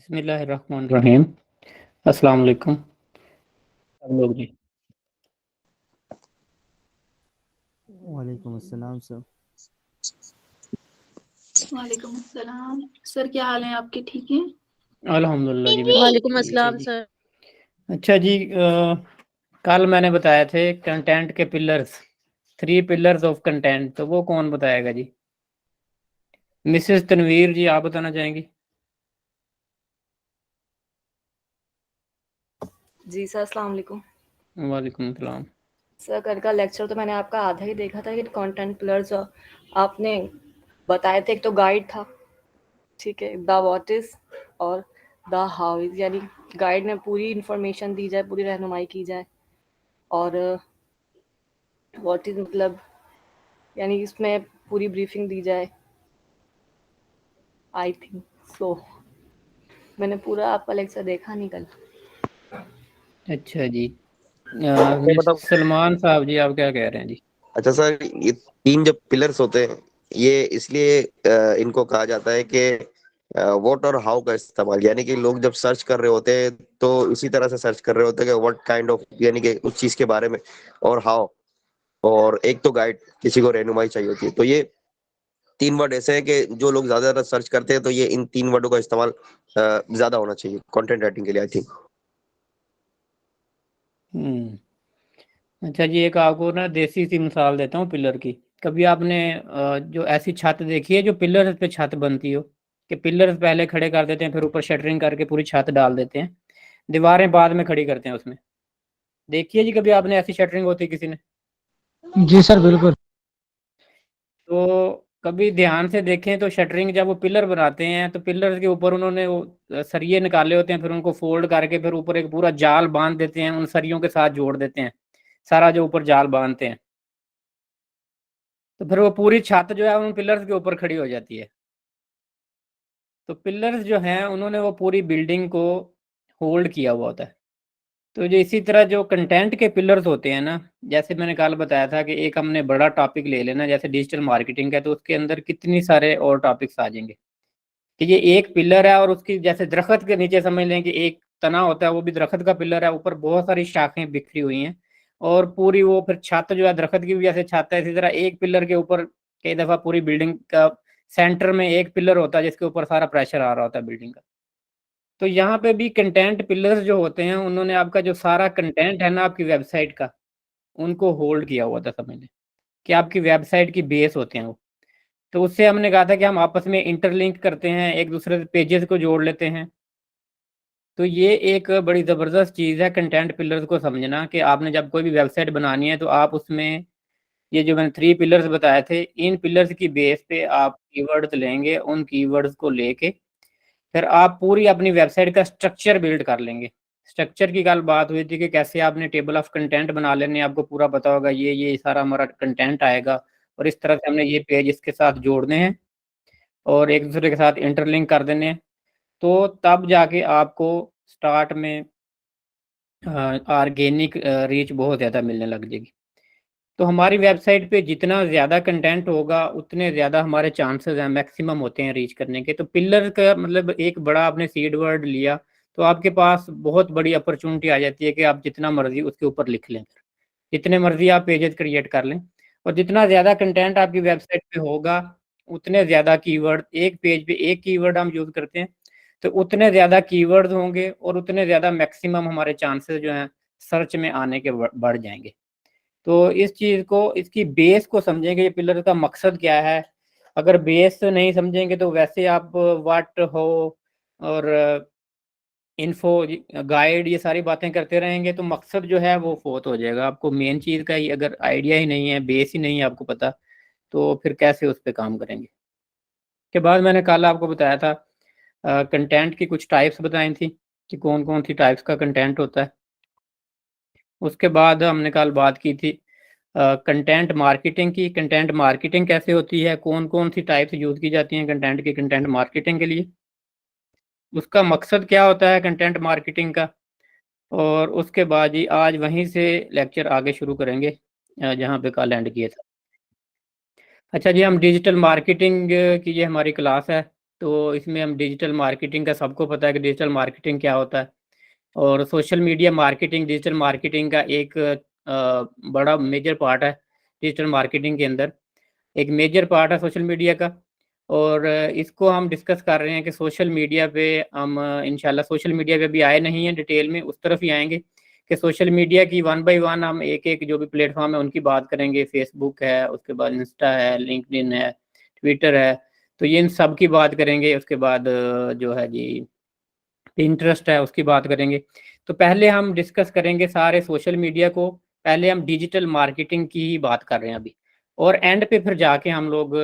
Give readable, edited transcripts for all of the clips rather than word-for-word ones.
बिस्मिल्लाहिर्रहमानिर्रहीम। अस्सलाम वालेकुम सब लोग जी। वालेकुम अस्सलाम सर। वालेकुम अस्सलाम सर, क्या हाल है आपके? ठीक है, अल्हम्दुलिल्लाह जी, बिल्कुल वालेकुम ठीक है अस्सलाम जी। सर। अच्छा जी, कल मैंने बताया थे कंटेंट के पिलर्स, 3 पिलर्स ऑफ कंटेंट, तो वो कौन बताएगा जी? मिसेस तनवीर जी, आप बताना चाहेंगी? जी सर, अस्सलाम वालेकुम। वालेकुम सलाम। सर, कल का लेक्चर तो मैंने आपका आधा ही देखा था कि कंटेंट पिलर्स आपने बताए थे। एक तो गाइड था, ठीक है, द व्हाट इज और द हाउ इज, यानी गाइड में पूरी इन्फॉर्मेशन दी जाए, पूरी रहनुमाई की जाए, और व्हाट इज मतलब यानी इसमें पूरी ब्रीफिंग दी जाए। I think so. मैंने पूरा आपका लेक्चर देखा नहीं कल। अच्छा जी, मैं बताऊं? मिस्टर सलमान साहब जी, आप क्या कह रहे हैं जी? अच्छा सर, ये 3 जो पिलर्स होते हैं, ये इसलिए इनको कहा जाता है कि व्हाट और हाउ का इस्तेमाल, यानी कि लोग जब सर्च कर रहे होते हैं तो इसी तरह से सर्च कर रहे होते हैं कि व्हाट काइंड ऑफ, यानी कि उस चीज के बारे में, और हाउ, और एक तो गाइड, किसी को रहनुमाई चाहिए होती है। तो ये 3 वर्ड ऐसे हैं कि जो लोग ज्यादा सर्च करते हैं, तो ये इन 3 वर्डों का इस्तेमाल ज्यादा होना चाहिए कंटेंट राइटिंग के लिए, आई थिंक। अच्छा जी, एक आपको ना देसी सी मिसाल देता हूँ पिलर की। कभी आपने जो ऐसी छत देखी है जो पिलर पे छत बनती हो, कि पिलर पहले खड़े कर देते हैं, फिर ऊपर शटरिंग करके पूरी छत डाल देते हैं, दीवारें बाद में खड़ी करते हैं उसमें? देखिए जी, कभी आपने ऐसी शटरिंग होती किसी ने? जी सर, बिल्कुल। तो कभी ध्यान से देखें तो शटरिंग जब वो पिलर बनाते हैं तो पिलर के ऊपर उन्होंने वो सरिये निकाले होते हैं, फिर उनको फोल्ड करके फिर ऊपर एक पूरा जाल बांध देते हैं, उन सरियों के साथ जोड़ देते हैं, सारा जो ऊपर जाल बांधते हैं, तो फिर वो पूरी छत जो है उन पिलर्स के ऊपर खड़ी हो जाती है। तो पिलर्स जो हैं उन्होंने वो पूरी बिल्डिंग को होल्ड किया हुआ होता है। तो जो इसी तरह जो कंटेंट के पिलर्स होते हैं ना, जैसे मैंने कल बताया था कि एक हमने बड़ा टॉपिक ले लेना, जैसे डिजिटल मार्केटिंग है, तो उसके अंदर कितनी सारे और टॉपिक्स आ जाएंगे कि ये एक पिलर है, और उसकी जैसे दरख्त के नीचे समझ लें कि एक तना होता है, वो भी दरख्त का पिलर है, ऊपर बहुत सारी शाखें बिखरी हुई हैं, और पूरी वो फिर छत जो है दरख्त की भी जैसे छत है, इसी तरह एक पिलर के ऊपर कई दफा पूरी बिल्डिंग का सेंटर में एक पिलर होता है जिसके ऊपर सारा प्रेशर आ रहा होता है बिल्डिंग का। तो यहाँ पे भी कंटेंट पिलर्स जो होते हैं, उन्होंने आपका जो सारा कंटेंट है ना आपकी वेबसाइट का, उनको होल्ड किया हुआ था, समझ लें कि आपकी वेबसाइट की बेस होते हैं वो। तो उससे हमने कहा था कि हम आपस में इंटरलिंक करते हैं, एक दूसरे पेजेस को जोड़ लेते हैं। तो ये एक बड़ी ज़बरदस्त चीज़ है कंटेंट पिलर्स को समझना, कि आपने जब कोई भी वेबसाइट बनानी है तो आप उसमें ये जो मैंने 3 पिलर्स बताए थे, इन पिलर्स की बेस पे आप कीवर्ड्स लेंगे, उन कीवर्ड्स को लेके फिर आप पूरी अपनी वेबसाइट का स्ट्रक्चर बिल्ड कर लेंगे। स्ट्रक्चर की कल बात हुई थी कि कैसे आपने टेबल ऑफ कंटेंट बना लेने, आपको पूरा पता होगा ये सारा हमारा कंटेंट आएगा, और इस तरह से हमने ये पेज इसके साथ जोड़ने हैं और एक दूसरे के साथ इंटरलिंक कर देने हैं। तो तब जाके आपको स्टार्ट में ऑर्गेनिक रीच बहुत ज़्यादा मिलने लग जाएगी। तो हमारी वेबसाइट पे जितना ज़्यादा कंटेंट होगा उतने ज़्यादा हमारे चांसेस हैं, मैक्सिमम होते हैं रीच करने के। तो पिलर का मतलब एक बड़ा आपने सीड वर्ड लिया तो आपके पास बहुत बड़ी अपॉर्चुनिटी आ जाती है कि आप जितना मर्जी उसके ऊपर लिख लें, जितने मर्जी आप पेजेस क्रिएट कर लें, और जितना ज़्यादा कंटेंट आपकी वेबसाइट पे होगा उतने ज़्यादा कीवर्ड, एक पेज पे एक कीवर्ड हम यूज़ करते हैं, तो उतने ज़्यादा कीवर्ड्स होंगे और उतने ज़्यादा मैक्सिमम हमारे चांसेस जो हैं सर्च में आने के बढ़ जाएंगे। तो इस चीज़ को, इसकी बेस को समझेंगे, ये पिलर का मकसद क्या है। अगर बेस नहीं समझेंगे तो वैसे आप व्हाट हो और इन्फो, गाइड, ये सारी बातें करते रहेंगे तो मकसद जो है वो फोत हो जाएगा। आपको मेन चीज़ का ही अगर आइडिया ही नहीं है, बेस ही नहीं है आपको पता, तो फिर कैसे उस पर काम करेंगे। के बाद मैंने कल आपको बताया था कंटेंट की कुछ टाइप्स बताई थी कि कौन कौन सी टाइप्स का कंटेंट होता है। उसके बाद हमने कल बात की थी कंटेंट मार्केटिंग की। कंटेंट मार्केटिंग कैसे होती है, कौन कौन सी टाइप्स यूज़ की जाती हैं कंटेंट की, कंटेंट मार्केटिंग के लिए, उसका मकसद क्या होता है कंटेंट मार्केटिंग का। और उसके बाद ही आज वहीं से लेक्चर आगे शुरू करेंगे जहाँ पे कल एंड किया था। अच्छा जी, हम डिजिटल मार्केटिंग की ये हमारी क्लास है, तो इसमें हम डिजिटल मार्केटिंग का, सबको पता है कि डिजिटल मार्केटिंग क्या होता है, और social media marketing digital marketing का एक बड़ा मेजर पार्ट है। डिजिटल मार्केटिंग के अंदर एक मेजर पार्ट है सोशल मीडिया का, और इसको हम डिस्कस कर रहे हैं कि सोशल मीडिया पे हम इंशाल्लाह, सोशल मीडिया पे भी आए नहीं हैं डिटेल में, उस तरफ ही आएंगे कि सोशल मीडिया की वन बाय वन हम एक एक जो भी प्लेटफॉर्म है उनकी बात करेंगे। फेसबुक है, उसके बाद इंस्टा है, लिंक्डइन है, ट्विटर है, तो ये इन सब की बात करेंगे। उसके बाद जो है जी इंटरेस्ट है उसकी बात करेंगे। तो पहले हम डिस्कस करेंगे सारे सोशल मीडिया को, पहले हम डिजिटल मार्केटिंग की ही बात कर रहे हैं अभी, और एंड पे फिर जाके हम लोग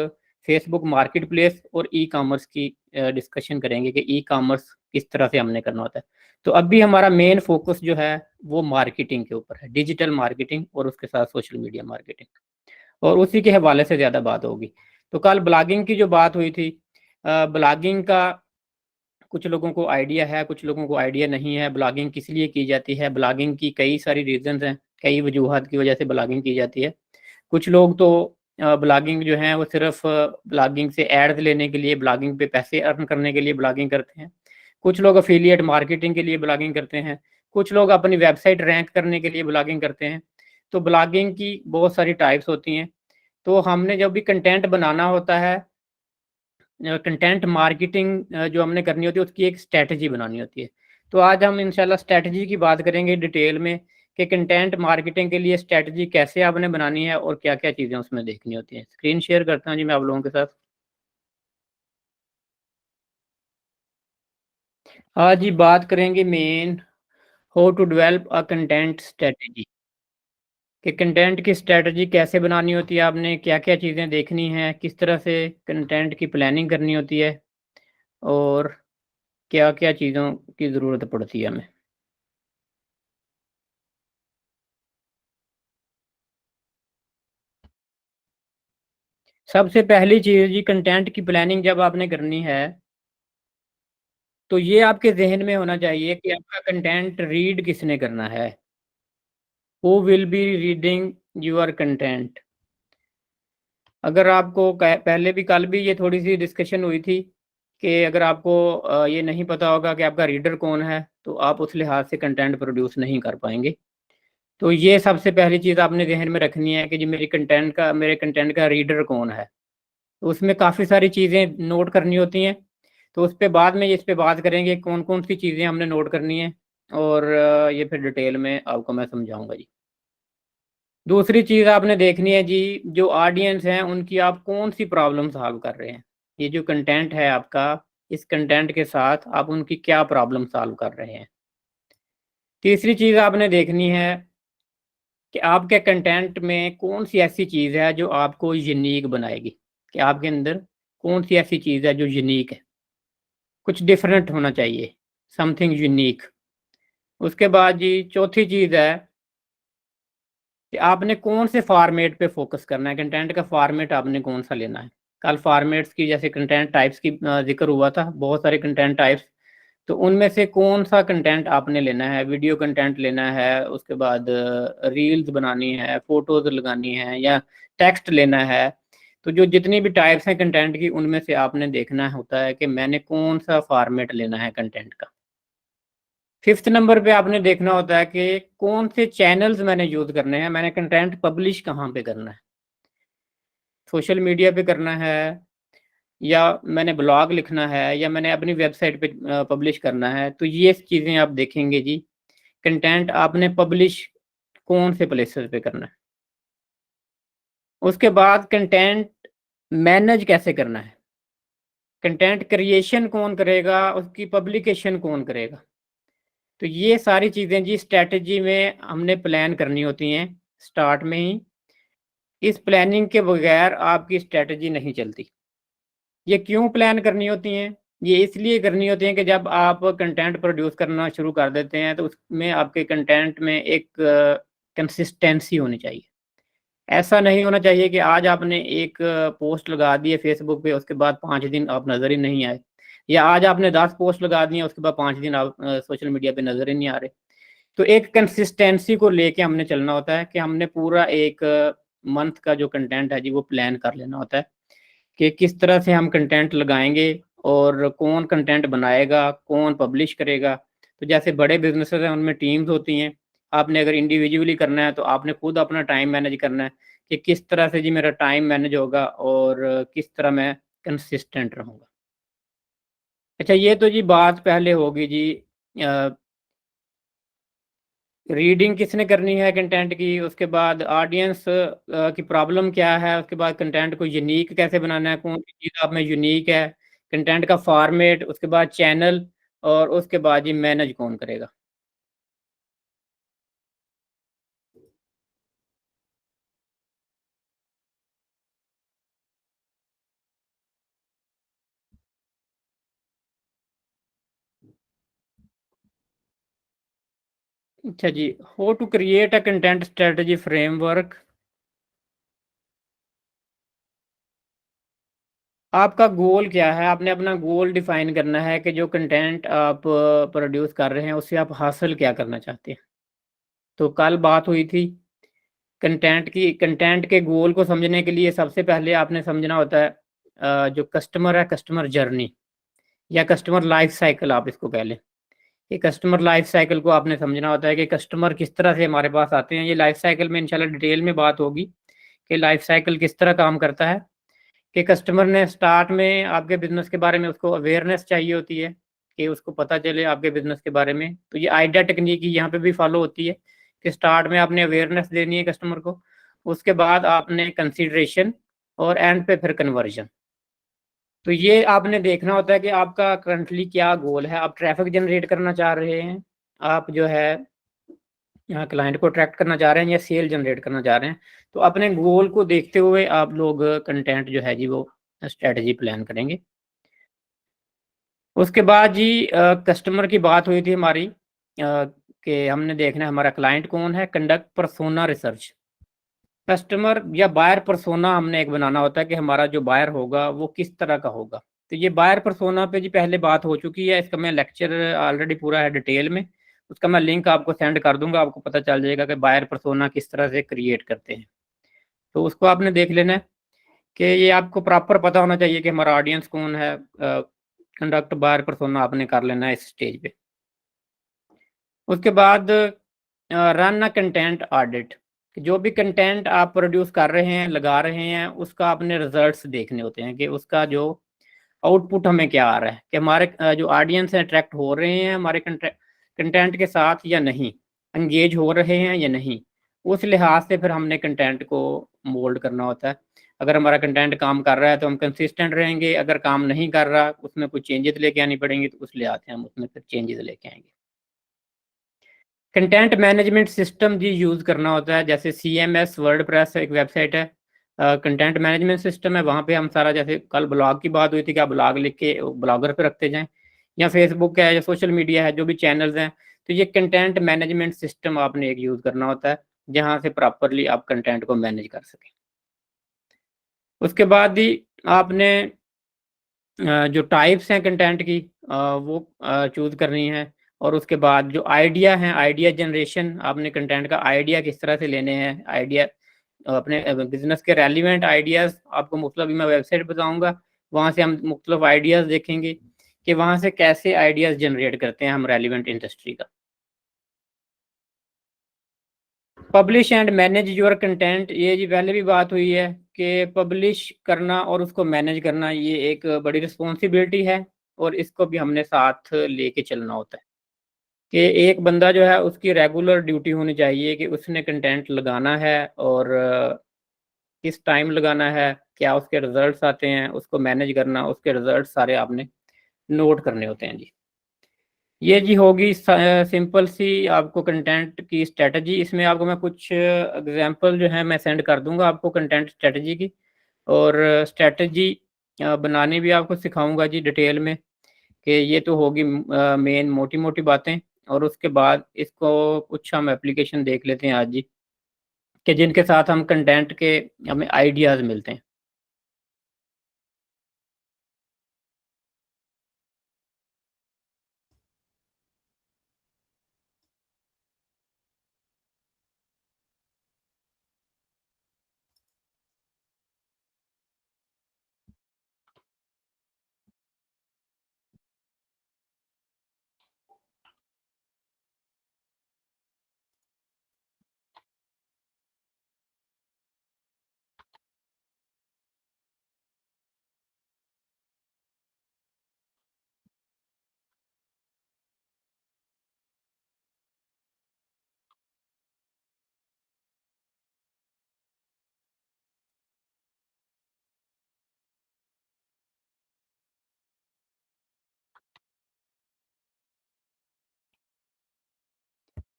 फेसबुक मार्केट प्लेस और ई कॉमर्स की डिस्कशन करेंगे कि ई कॉमर्स किस तरह से हमने करना होता है। तो अभी हमारा मेन फोकस जो है वो मार्केटिंग के ऊपर है, डिजिटल मार्केटिंग और उसके साथ सोशल मीडिया मार्केटिंग, और उसी के हवाले से ज़्यादा बात होगी। तो कल ब्लॉगिंग की जो बात हुई थी, ब्लॉगिंग का कुछ लोगों को आइडिया है, कुछ लोगों को आइडिया नहीं है ब्लॉगिंग किस लिए की जाती है। ब्लॉगिंग की कई सारी रीजंस हैं, कई वजूहत की वजह से ब्लॉगिंग की जाती है। कुछ लोग तो ब्लॉगिंग जो है वो सिर्फ ब्लॉगिंग से एड्स लेने के लिए, ब्लॉगिंग पे पैसे अर्न करने के लिए ब्लॉगिंग करते हैं। कुछ लोग अफिलिएट मार्केटिंग के लिए ब्लॉगिंग करते हैं। कुछ लोग अपनी वेबसाइट रैंक करने के लिए ब्लॉगिंग करते हैं। तो ब्लॉगिंग की बहुत सारी टाइप्स होती हैं। तो हमने जब भी कंटेंट बनाना होता है, कंटेंट मार्केटिंग जो हमने करनी होती है उसकी एक स्ट्रेटजी बनानी होती है। तो आज हम इंशाल्लाह स्ट्रेटजी की बात करेंगे डिटेल में कि कंटेंट मार्केटिंग के लिए स्ट्रेटजी कैसे आपने बनानी है और क्या क्या चीज़ें उसमें देखनी होती हैं। स्क्रीन शेयर करता हूँ जी मैं आप लोगों के साथ। आज जी बात करेंगे मेन how to develop a content strategy, कि कंटेंट की स्ट्रेटजी कैसे बनानी होती है, आपने क्या क्या चीज़ें देखनी हैं, किस तरह से कंटेंट की प्लानिंग करनी होती है, और क्या क्या चीज़ों की ज़रूरत पड़ती है हमें। सबसे पहली चीज़ जी, कंटेंट की प्लानिंग जब आपने करनी है तो ये आपके जहन में होना चाहिए कि आपका कंटेंट रीड किसने करना है। Who will be reading your content. अगर आपको पहले भी, कल भी ये थोड़ी सी डिस्कशन हुई थी कि अगर आपको ये नहीं पता होगा कि आपका रीडर कौन है तो आप उस लिहाज से कंटेंट प्रोड्यूस नहीं कर पाएंगे। तो ये सबसे पहली चीज़ आपने जहन में रखनी है कि जी मेरे कंटेंट का रीडर कौन है। तो उसमें काफ़ी सारी चीज़ें नोट करनी होती हैं। तो उस पे बाद में इस पे बात करेंगे कौन कौन सी चीज़ें हमने नोट करनी है, और ये फिर डिटेल में आपको मैं समझाऊंगा जी। दूसरी चीज़ आपने देखनी है जी, जो ऑडियंस हैं उनकी आप कौन सी प्रॉब्लम सॉल्व कर रहे हैं। ये जो कंटेंट है आपका, इस कंटेंट के साथ आप उनकी क्या प्रॉब्लम सॉल्व कर रहे हैं। तीसरी चीज़ आपने देखनी है कि आपके कंटेंट में कौन सी ऐसी चीज़ है जो आपको यूनिक बनाएगी, कि आपके अंदर कौन सी ऐसी चीज़ है जो यूनिक है, कुछ डिफरेंट होना चाहिए, समथिंग यूनिक। उसके बाद जी चौथी चीज़ है कि आपने कौन से फॉर्मेट पे फोकस करना है, कंटेंट का फॉर्मेट आपने कौन सा लेना है। कल फॉर्मेट्स की, जैसे कंटेंट टाइप्स की जिक्र हुआ था, बहुत सारे कंटेंट टाइप्स, तो उनमें से कौन सा कंटेंट आपने लेना है। वीडियो कंटेंट लेना है, उसके बाद रील्स बनानी है, फोटोज लगानी है, या टेक्स्ट लेना है। तो जो जितनी भी टाइप्स हैं कंटेंट की, उनमें से आपने देखना होता है कि मैंने कौन सा फॉर्मेट लेना है कंटेंट का। फिफ्थ नंबर पे आपने देखना होता है कि कौन से चैनल्स मैंने यूज करने हैं, मैंने कंटेंट पब्लिश कहाँ पे करना है, सोशल मीडिया पे करना है, या मैंने ब्लॉग लिखना है, या मैंने अपनी वेबसाइट पे पब्लिश करना है। तो ये चीज़ें आप देखेंगे जी, कंटेंट आपने पब्लिश कौन से प्लेसेस पे करना है। उसके बाद कंटेंट मैनेज कैसे करना है, कंटेंट क्रिएशन कौन करेगा, उसकी पब्लिकेशन कौन करेगा। तो ये सारी चीज़ें जी स्ट्रैटेजी में हमने प्लान करनी होती हैं स्टार्ट में ही। इस प्लानिंग के बगैर आपकी स्ट्रैटेजी नहीं चलती। ये क्यों प्लान करनी होती हैं? ये इसलिए करनी होती हैं कि जब आप कंटेंट प्रोड्यूस करना शुरू कर देते हैं तो उसमें आपके कंटेंट में एक कंसिस्टेंसी होनी चाहिए। ऐसा नहीं होना चाहिए कि आज आपने एक पोस्ट लगा दी है फेसबुक पे, उसके बाद 5 दिन आप नज़र ही नहीं आए, या आज आपने 10 पोस्ट लगा दी है उसके बाद 5 दिन आप सोशल मीडिया पे नज़र ही नहीं आ रहे। तो एक कंसिस्टेंसी को लेके हमने चलना होता है कि हमने पूरा एक मंथ का जो कंटेंट है जी वो प्लान कर लेना होता है कि किस तरह से हम कंटेंट लगाएंगे और कौन कंटेंट बनाएगा, कौन पब्लिश करेगा। तो जैसे बड़े बिजनेसेस हैं उनमें टीम्स होती हैं, आपने अगर इंडिविजुअली करना है तो आपने खुद अपना टाइम मैनेज करना है कि किस तरह से जी मेरा टाइम मैनेज होगा और किस तरह मैं कंसिस्टेंट रहूँगा। अच्छा, ये तो जी बात पहले होगी जी रीडिंग किसने करनी है कंटेंट की, उसके बाद ऑडियंस की प्रॉब्लम क्या है, उसके बाद कंटेंट को यूनिक कैसे बनाना है, कौन सी चीज़ आप में यूनिक है, कंटेंट का फॉर्मेट, उसके बाद चैनल, और उसके बाद ये मैनेज कौन करेगा। अच्छा जी, how to create a content strategy framework. आपका गोल क्या है, आपने अपना गोल डिफाइन करना है कि जो कंटेंट आप प्रोड्यूस कर रहे हैं उससे आप हासिल क्या करना चाहते हैं। तो कल बात हुई थी कंटेंट की। कंटेंट के गोल को समझने के लिए सबसे पहले आपने समझना होता है जो कस्टमर है, कस्टमर जर्नी या कस्टमर लाइफ साइकिल आप इसको कह लें। ये कस्टमर लाइफ साइकिल को आपने समझना होता है कि कस्टमर किस तरह से हमारे पास आते हैं। ये लाइफ साइकिल में इंशाल्लाह डिटेल में बात होगी कि लाइफ साइकिल किस तरह काम करता है। कि कस्टमर ने स्टार्ट में आपके बिजनेस के बारे में उसको अवेयरनेस चाहिए होती है कि उसको पता चले आपके बिजनेस के बारे में। तो ये आइडिया टेक्निक यहाँ पे भी फॉलो होती है कि स्टार्ट में आपने अवेयरनेस देनी है कस्टमर को, उसके बाद आपने कंसिडरेशन, और एंड पे फिर कन्वर्जन। तो ये आपने देखना होता है कि आपका करंटली क्या गोल है। आप ट्रैफिक जनरेट करना चाह रहे हैं, आप जो है यहाँ क्लाइंट को अट्रैक्ट करना चाह रहे हैं, या सेल जनरेट करना चाह रहे हैं। तो अपने गोल को देखते हुए आप लोग कंटेंट जो है जी वो स्ट्रेटजी प्लान करेंगे। उसके बाद जी कस्टमर की बात हुई थी हमारी कि हमने देखना है हमारा क्लाइंट कौन है, कंडक्ट परसोना रिसर्च। कस्टमर या बायर परसोना हमने एक बनाना होता है कि हमारा जो बायर होगा वो किस तरह का होगा। तो ये बायर परसोना पे जी पहले बात हो चुकी है, इसका मैं लेक्चर ऑलरेडी पूरा है डिटेल में, उसका मैं लिंक आपको सेंड कर दूंगा, आपको पता चल जाएगा कि बायर परसोना किस तरह से क्रिएट करते हैं। तो उसको आपने देख लेना है कि ये आपको प्रॉपर पता होना चाहिए कि हमारा ऑडियंस कौन है। कंडक्ट बायर परसोना आपने कर लेना है इस स्टेज पे। उसके बाद रन अ कंटेंट ऑडिट। जो भी कंटेंट आप प्रोड्यूस कर रहे हैं, लगा रहे हैं, उसका अपने रिजल्ट्स देखने होते हैं कि उसका जो आउटपुट हमें क्या आ रहा है, कि हमारे जो ऑडियंस है अट्रैक्ट हो रहे हैं हमारे कंटेंट के साथ या नहीं, एंगेज हो रहे हैं या नहीं। उस लिहाज से फिर हमने कंटेंट को मोल्ड करना होता है। अगर हमारा कंटेंट काम कर रहा है तो हम कंसिस्टेंट रहेंगे, अगर काम नहीं कर रहा उसमें कुछ चेंजेस लेके आनी पड़ेंगी, तो उस लिहाज से हम उसमें फिर चेंजेस लेके आएंगे। कंटेंट मैनेजमेंट सिस्टम जी यूज़ करना होता है, जैसे CMS वर्डप्रेस एक वेबसाइट है, कंटेंट मैनेजमेंट सिस्टम है। वहाँ पे हम सारा, जैसे कल ब्लॉग की बात हुई थी कि आप ब्लॉग लिख के ब्लॉगर पे रखते जाएं, या फेसबुक है या सोशल मीडिया है, जो भी चैनल्स हैं। तो ये कंटेंट मैनेजमेंट सिस्टम आपने एक यूज़ करना होता है जहाँ से प्रॉपरली आप कंटेंट को मैनेज कर सकें। उसके बाद ही आपने जो टाइप्स हैं कंटेंट की वो चूज़ करनी है। और उसके बाद जो आइडिया हैं, आइडिया जनरेशन, आपने कंटेंट का आइडिया किस तरह से लेने हैं। आइडिया अपने बिजनेस के रेलिवेंट आइडियाज़ आपको मुख्तलिफ, मैं वेबसाइट बताऊंगा, वहाँ से हम मुख्तलिफ आइडियाज़ देखेंगे कि वहाँ से कैसे आइडियाज़ जनरेट करते हैं हम रेलिवेंट इंडस्ट्री का। Publish and manage your content, ये जी पहले भी बात हुई है कि पब्लिश करना और उसको मैनेज करना ये एक बड़ी रिस्पॉन्सिबिलिटी है, और इसको भी हमने साथ लेके चलना होता है कि एक बंदा जो है उसकी रेगुलर ड्यूटी होनी चाहिए कि उसने कंटेंट लगाना है, और किस टाइम लगाना है, क्या उसके रिजल्ट्स आते हैं, उसको मैनेज करना, उसके रिजल्ट सारे आपने नोट करने होते हैं जी। ये जी होगी सिंपल सी आपको कंटेंट की स्ट्रेटजी। इसमें आपको मैं कुछ एग्जांपल जो है मैं सेंड कर दूंगा आपको कंटेंट स्ट्रेटजी की, और स्ट्रेटजी बनाने भी आपको सिखाऊंगा जी डिटेल में, कि ये तो होगी मेन मोटी मोटी बातें। और उसके बाद इसको कुछ हम एप्लीकेशन देख लेते हैं आज जी, कि जिनके साथ हम कंटेंट के हमें आइडियाज़ मिलते हैं।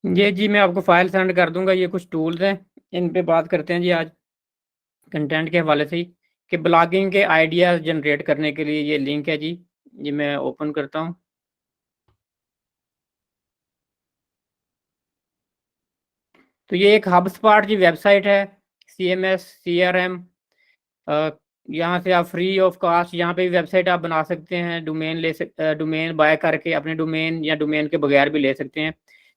ये जी मैं आपको फाइल सेंड कर दूंगा। ये कुछ टूल्स हैं, इन पे बात करते हैं जी आज कंटेंट के हवाले से ही, कि ब्लॉगिंग के आइडियाज जनरेट करने के लिए ये लिंक है जी। ये मैं ओपन करता हूँ। तो ये एक हबस्पॉट की वेबसाइट है, CMS CRM। यहाँ से आप फ्री ऑफ कॉस्ट यहाँ पे भी वेबसाइट आप बना सकते हैं, डोमेन बाय करके अपने डोमेन या डोमेन के बगैर भी ले सकते हैं।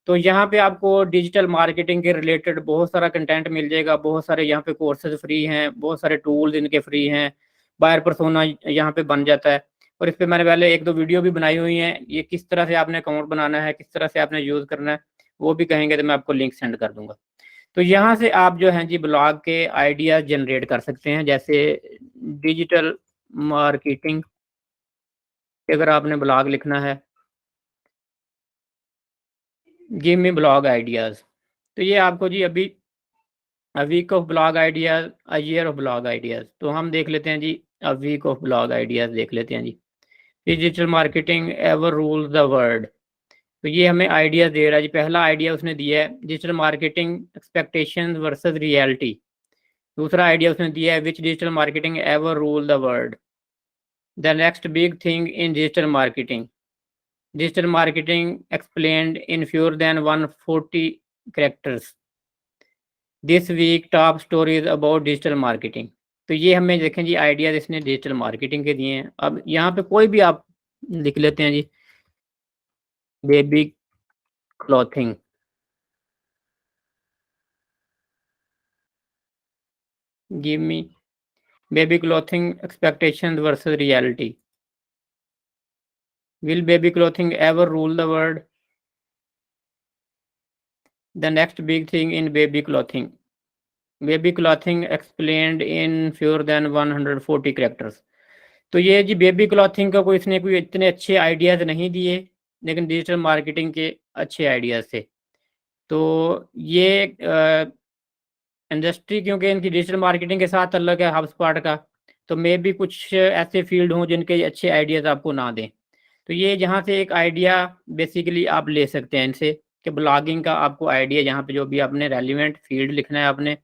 तो यहाँ पे आपको डिजिटल मार्केटिंग के रिलेटेड बहुत सारा कंटेंट मिल जाएगा, बहुत सारे यहाँ पे कोर्सेज फ्री हैं, बहुत सारे टूल्स इनके फ्री हैं, बायर पर्सोना यहाँ पे बन जाता है। और इस पे मैंने पहले एक दो वीडियो भी बनाई हुई हैं, ये किस तरह से आपने अकाउंट बनाना है, किस तरह से आपने यूज़ करना है, वो भी कहेंगे तो मैं आपको लिंक सेंड कर दूंगा। तो यहाँ से आप जो हैं जी ब्लॉग के आइडियाज जनरेट कर सकते हैं। जैसे डिजिटल मार्केटिंग, अगर आपने ब्लॉग लिखना है, गिव मी ब्लॉग आइडियाज, तो ये आपको जी अभी a week of blog ideas, a year of blog ideas. तो हम देख लेते हैं जी, a week of blog ideas देख लेते हैं जी। Digital marketing ever rules the world, तो ये हमें आइडिया दे रहा है जी। पहला आइडिया उसने दिया है, digital marketing expectations versus reality. दूसरा आइडिया उसने दिया है, which digital marketing ever rule the world. The next big thing in digital marketing, digital marketing explained in fewer than 140 characters, this week top stories about digital marketing. तो ये हमें देखें जी ideas इसने डिजिटल मार्केटिंग के दिए हैं। अब यहाँ पे कोई भी आप लिख लेते हैं जी, baby clothing, give me baby clothing expectations versus reality, will baby clothing ever rule the world, the next big thing in baby clothing, baby clothing explained in fewer than 140 characters. तो ये जी बेबी क्लॉथिंग का कोई इसने कोई इतने अच्छे ideas नहीं दिए, लेकिन डिजिटल मार्केटिंग के अच्छे आइडियाज़ थे। तो ये इंडस्ट्री क्योंकि इनकी डिजिटल मार्केटिंग के साथ अलग है हबस्पॉट का, तो मे भी कुछ ऐसे फील्ड हों जिनके अच्छे आइडियाज़ आपको ना दें। तो ये जहाँ से एक आइडिया बेसिकली आप ले सकते हैं इनसे, कि ब्लॉगिंग का आपको आइडिया यहाँ पे जो भी आपने रेलिवेंट फील्ड लिखना है आपने,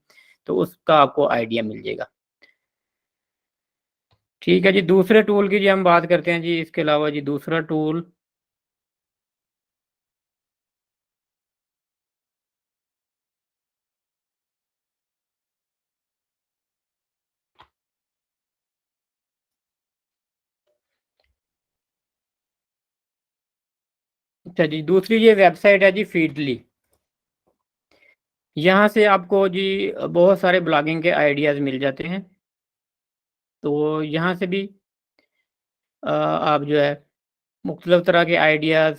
तो उसका आपको आइडिया मिल जाएगा। ठीक है जी, दूसरे टूल की जी हम बात करते हैं जी। इसके अलावा जी दूसरा टूल, अच्छा जी, दूसरी ये वेबसाइट है जी फीडली। यहाँ से आपको जी बहुत सारे ब्लॉगिंग के आइडियाज़ मिल जाते हैं। तो यहाँ से भी आप जो है मुख्तलिफ तरह के आइडियाज़,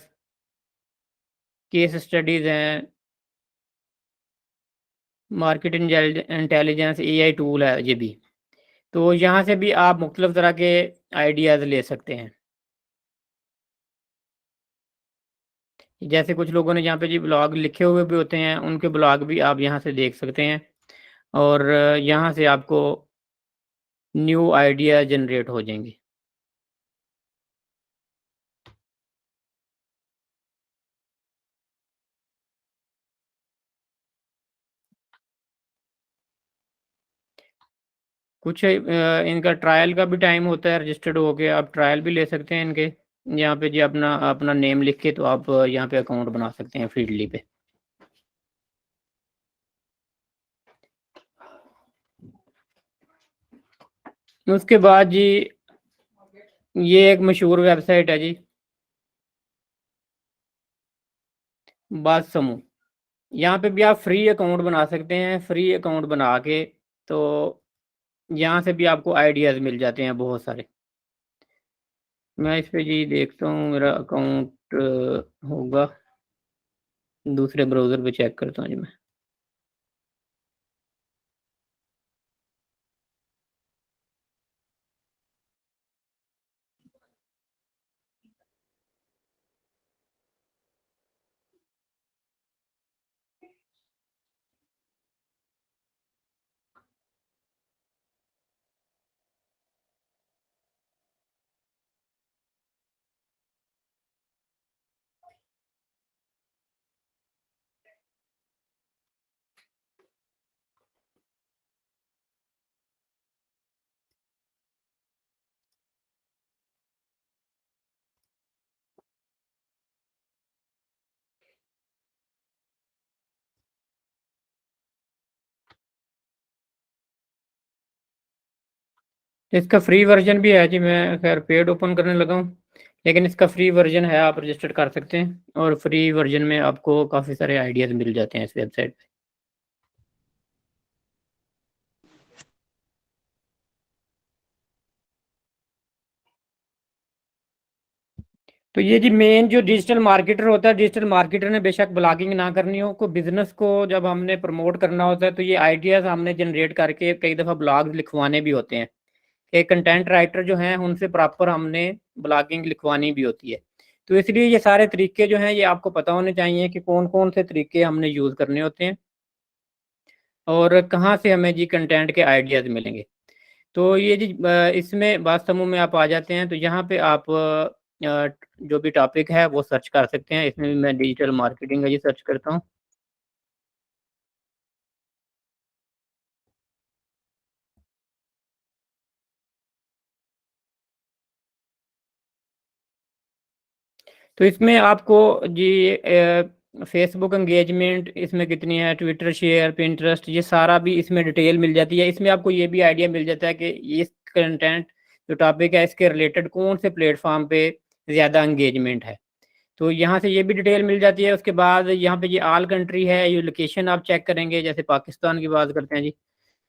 केस स्टडीज़ हैं, मार्केट इंटेलिजेंस AI टूल है ये भी। तो यहाँ से भी आप मुख्तलिफ तरह के आइडियाज़ ले सकते हैं। जैसे कुछ लोगों ने यहाँ पे जी ब्लॉग लिखे हुए भी होते हैं, उनके ब्लॉग भी आप यहाँ से देख सकते हैं। और यहाँ से आपको न्यू आइडिया जनरेट हो जाएंगे। कुछ इनका ट्रायल का भी टाइम होता है, रजिस्टर्ड होके आप ट्रायल भी ले सकते हैं इनके। यहाँ पे जी अपना अपना नेम लिख के तो आप यहाँ पे अकाउंट बना सकते हैं फीडली पे। उसके बाद जी ये एक मशहूर वेबसाइट है जी, बात समूह। यहाँ पे भी आप फ्री अकाउंट बना सकते हैं। फ्री अकाउंट बना के तो यहाँ से भी आपको आइडियाज़ मिल जाते हैं बहुत सारे। मैं इस पे जी देखता हूँ, मेरा अकाउंट होगा, दूसरे ब्राउज़र पे चेक करता हूँ जी मैं। इसका फ्री वर्जन भी है जी, मैं खैर पेड ओपन करने लगा हूँ, लेकिन इसका फ्री वर्जन है, आप रजिस्टर कर सकते हैं और फ्री वर्जन में आपको काफ़ी सारे आइडियाज़ मिल जाते हैं इस वेबसाइट पे। तो ये जी मेन जो डिजिटल मार्केटर होता है, डिजिटल मार्केटर ने बेशक ब्लॉगिंग ना करनी हो, को बिजनेस को जब हमने प्रमोट करना होता है तो ये आइडियाज़ हमने जनरेट करके कई दफ़ा ब्लॉग्स लिखवाने भी होते हैं। एक कंटेंट राइटर जो हैं उनसे प्रॉपर हमने ब्लॉगिंग लिखवानी भी होती है। तो इसलिए ये सारे तरीके जो हैं ये आपको पता होने चाहिए कि कौन कौन से तरीके हमने यूज़ करने होते हैं और कहाँ से हमें जी कंटेंट के आइडियाज़ मिलेंगे। तो ये जी इसमें बात समूह में आप आ जाते हैं, तो यहाँ पे आप जो भी टॉपिक है वो सर्च कर सकते हैं। इसमें भी मैं डिजिटल मार्केटिंग का जी सर्च करता हूँ। तो इसमें आपको जी फेसबुक एंगेजमेंट इसमें कितनी है, ट्विटर शेयर, पिंटरेस्ट, ये सारा भी इसमें डिटेल मिल जाती है। इसमें आपको ये भी आइडिया मिल जाता है कि इस कंटेंट जो टॉपिक है इसके रिलेटेड कौन से प्लेटफॉर्म पे ज़्यादा एंगेजमेंट है, तो यहाँ से ये भी डिटेल मिल जाती है। उसके बाद यहाँ पे ये ऑल कंट्री है, ये लोकेशन आप चेक करेंगे। जैसे पाकिस्तान की बात करते हैं जी,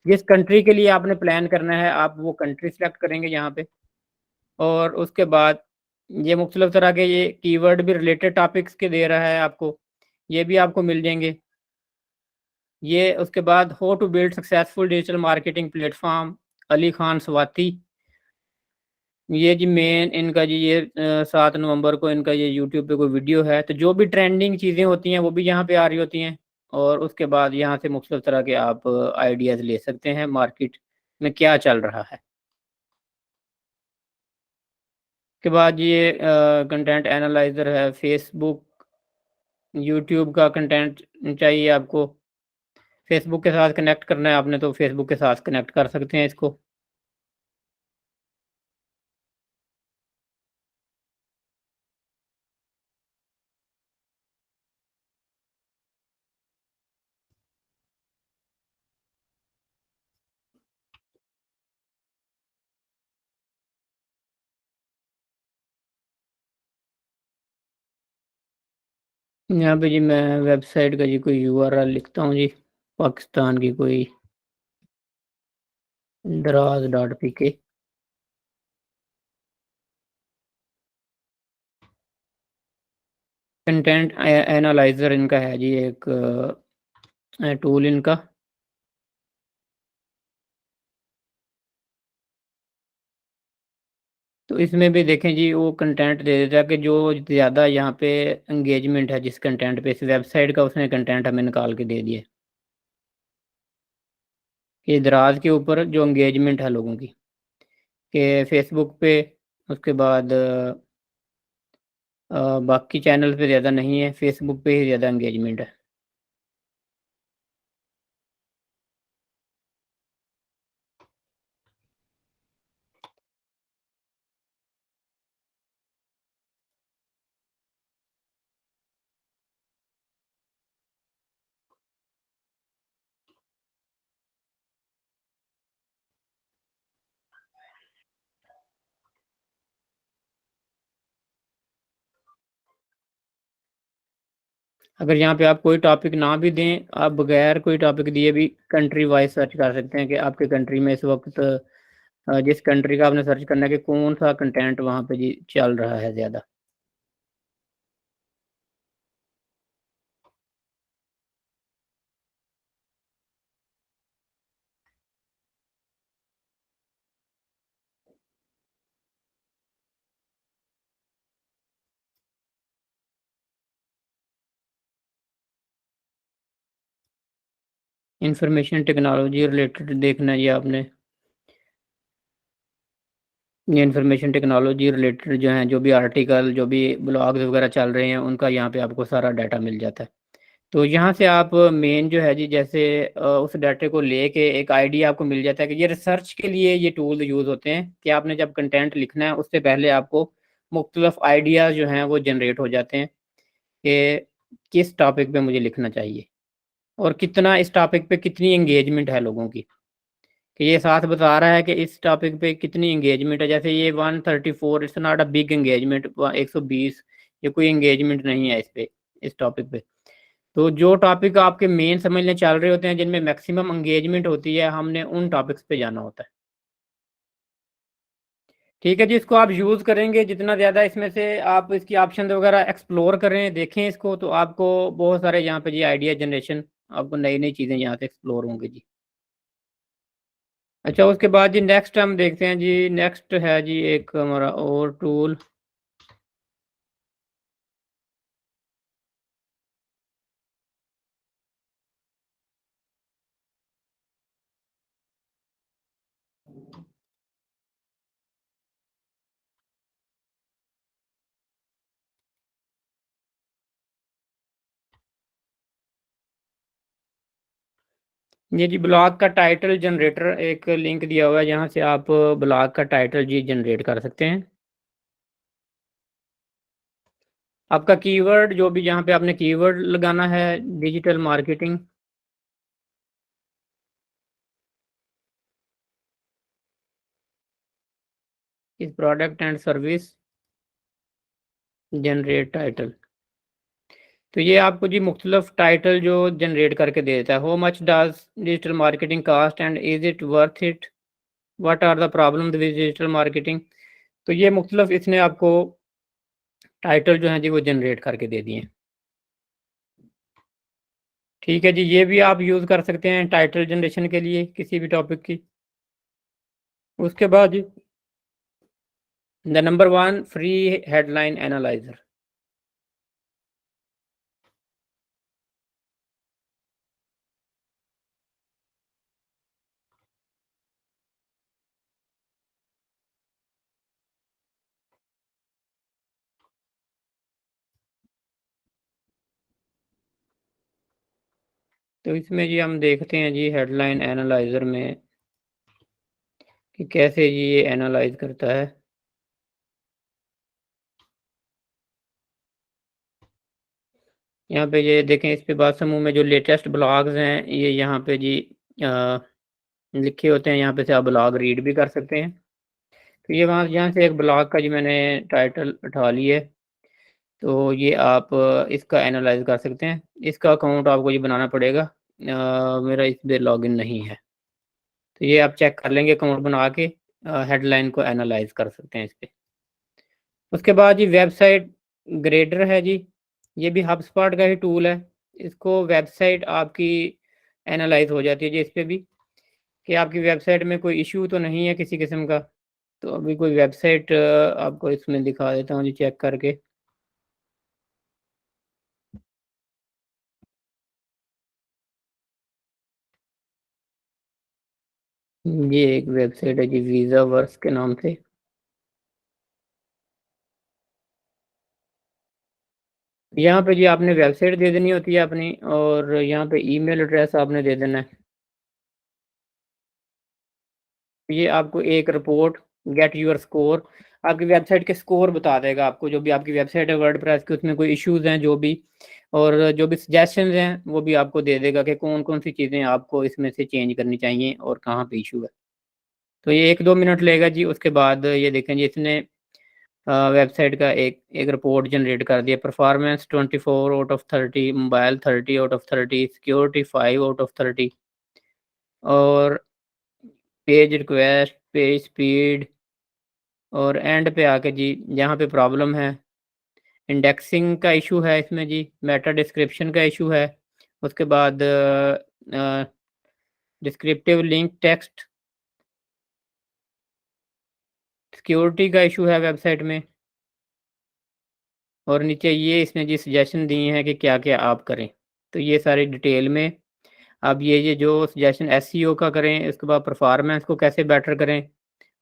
जिस कंट्री के लिए आपने प्लान करना है आप वो कंट्री सेलेक्ट करेंगे यहाँ पे, और उसके बाद ये मुख्तलिफ तरह के ये कीवर्ड भी रिलेटेड टॉपिक्स के दे रहा है आपको, ये भी आपको मिल जाएंगे। ये उसके बाद how to build successful digital marketing platform, Ali Khan Swati, ये जी मेन इनका जी ये 7 नवंबर को इनका ये यूट्यूब पे कोई वीडियो है। तो जो भी ट्रेंडिंग चीज़ें होती हैं वो भी यहाँ पे आ रही होती हैं, और उसके बाद यहाँ से मुख्तलिफ तरह के आप आइडियाज़ ले सकते हैं मार्केट में क्या चल रहा है। के बाद ये कंटेंट एनालाइजर है, फेसबुक यूट्यूब का कंटेंट चाहिए आपको, फेसबुक के साथ कनेक्ट करना है आपने तो फेसबुक के साथ कनेक्ट कर सकते हैं इसको। यहाँ पे जी मैं वेबसाइट का जी कोई यूआरएल लिखता हूँ जी, पाकिस्तान की कोई draz.pk। कंटेंट एनालाइजर इनका है जी एक टूल इनका। तो इसमें भी देखें जी वो कंटेंट दे देता है कि जो ज़्यादा यहाँ पे एंगेजमेंट है जिस कंटेंट पे, इस वेबसाइट का उसने कंटेंट हमें निकाल के दे दिया कि दराज के ऊपर जो एंगेजमेंट है लोगों की, कि फेसबुक पे, उसके बाद बाकी चैनल पे ज़्यादा नहीं है, फेसबुक पे ही ज़्यादा एंगेजमेंट है। अगर यहाँ पे आप कोई टॉपिक ना भी दें, आप बगैर कोई टॉपिक दिए भी कंट्री वाइज सर्च कर सकते हैं कि आपके कंट्री में इस वक्त जिस कंट्री का आपने सर्च करना है कि कौन सा कंटेंट वहाँ पे जी चल रहा है ज़्यादा। इंफॉर्मेशन टेक्नोलॉजी रिलेटेड देखना है ये आपने, ये इंफॉर्मेशन टेक्नोलॉजी रिलेटेड जो हैं, जो भी आर्टिकल, जो भी ब्लॉग्स वगैरह चल रहे हैं, उनका यहाँ पे आपको सारा डाटा मिल जाता है। तो यहाँ से आप मेन जो है जी, जैसे उस डाटे को लेके एक आइडिया आपको मिल जाता है कि ये रिसर्च के लिए ये टूल यूज़ होते हैं कि आपने जब कंटेंट लिखना है उससे पहले आपको मुख्तलिफ आइडियाज़ जो हैं वो जनरेट हो जाते हैं कि किस टॉपिक पे मुझे लिखना चाहिए और कितना इस टॉपिक पे कितनी एंगेजमेंट है लोगों की। कि ये साथ बता रहा है कि इस टॉपिक पे कितनी एंगेजमेंट है। जैसे ये 134 it's not a big engagement, 120 ये कोई एंगेजमेंट नहीं है इस पे, इस टॉपिक पे। तो जो टॉपिक आपके मेन समझने चल रहे होते हैं, जिनमें मैक्सिमम एंगेजमेंट होती है, हमने उन टॉपिक्स पे जाना होता है। ठीक है जी, इसको आप यूज़ करेंगे जितना ज़्यादा इसमें से आप इसकी ऑप्शन वगैरह एक्सप्लोर करें, देखें इसको, तो आपको बहुत सारे यहाँ पे जी आइडिया जनरेशन, आपको नई नई चीज़ें यहाँ से एक्सप्लोर होंगी जी। अच्छा, उसके बाद जी नेक्स्ट हम देखते हैं जी, नेक्स्ट है जी एक हमारा और टूल। ये जी ब्लॉग का टाइटल जनरेटर, एक लिंक दिया हुआ है जहाँ से आप ब्लॉग का टाइटल जी जनरेट कर सकते हैं। आपका कीवर्ड जो भी जहाँ पे आपने कीवर्ड लगाना है, डिजिटल मार्केटिंग, इस product and service, generate title. तो ये आपको जी मुख्तलिफ टाइटल जो जनरेट करके दे देता है। How much does digital marketing cost and is it worth it, what are the problem with digital marketing. तो ये मुख्तलिफ इसने आपको टाइटल जो है जी वो जनरेट करके दे दिए हैं। ठीक है जी, ये भी आप यूज़ कर सकते हैं टाइटल जनरेशन के लिए किसी भी टॉपिक की। उसके बाद जी the number 1 free headline analyser. तो इसमें जी हम देखते हैं जी हेडलाइन एनालाइजर में कि कैसे जी ये एनालाइज करता है। यहाँ पे ये देखें, इस पे बात समूह में जो लेटेस्ट ब्लॉग्स हैं ये यहाँ पे जी लिखे होते हैं। यहाँ पे से आप ब्लॉग रीड भी कर सकते हैं। तो ये वहाँ यहाँ से एक ब्लॉग का जी मैंने टाइटल उठा ली है, तो ये आप इसका एनालाइज कर सकते हैं। इसका अकाउंट आपको ये बनाना पड़ेगा, मेरा इस पर लॉगिन नहीं है। तो ये आप चेक कर लेंगे, अकाउंट बना के हेडलाइन को एनालाइज कर सकते हैं इस पर। उसके बाद जी वेबसाइट ग्रेडर है जी, ये भी हबस्पॉट का ही टूल है। इसको वेबसाइट आपकी एनालाइज हो जाती है जी इस पे भी, कि आपकी वेबसाइट में कोई इशू तो नहीं है किसी किस्म का। तो अभी कोई वेबसाइट आपको इसमें दिखा देता हूँ जी चेक करके। ये एक वेबसाइट है जी वीज़ा वर्क्स के नाम से। यहाँ पे जी आपने वेबसाइट दे देनी होती है अपनी, और यहाँ पे ईमेल एड्रेस आपने दे देना है। ये आपको एक रिपोर्ट गेट योर स्कोर, आपकी वेबसाइट के स्कोर बता देगा आपको। जो भी आपकी वेबसाइट है वर्डप्रेस की, उसमें कोई इश्यूज हैं जो भी, और जो भी सजेशंस हैं वो भी आपको दे देगा कि कौन कौन सी चीज़ें आपको इसमें से चेंज करनी चाहिए और कहाँ पे इशू है। तो ये 1-2 मिनट लेगा जी। उसके बाद ये देखें जी, इसने वेबसाइट का एक रिपोर्ट जनरेट कर दिया। Performance 24 out of 30, mobile 30 out of 30, security 5 out of 30, और पेज रिक्वेस्ट, पेज स्पीड, और एंड पे आके जी जहाँ पे प्रॉब्लम है, इंडेक्सिंग का इशू है इसमें जी, मेटा डिस्क्रिप्शन का इशू है। उसके बाद डिस्क्रिप्टिव लिंक टेक्स्ट, सिक्योरिटी का इशू है वेबसाइट में, और नीचे ये इसने जी सजेशन दिए हैं कि क्या क्या आप करें। तो ये सारी डिटेल में अब ये जो सजेशन एसईओ का करें, उसके बाद परफॉर्मेंस को कैसे बेटर करें,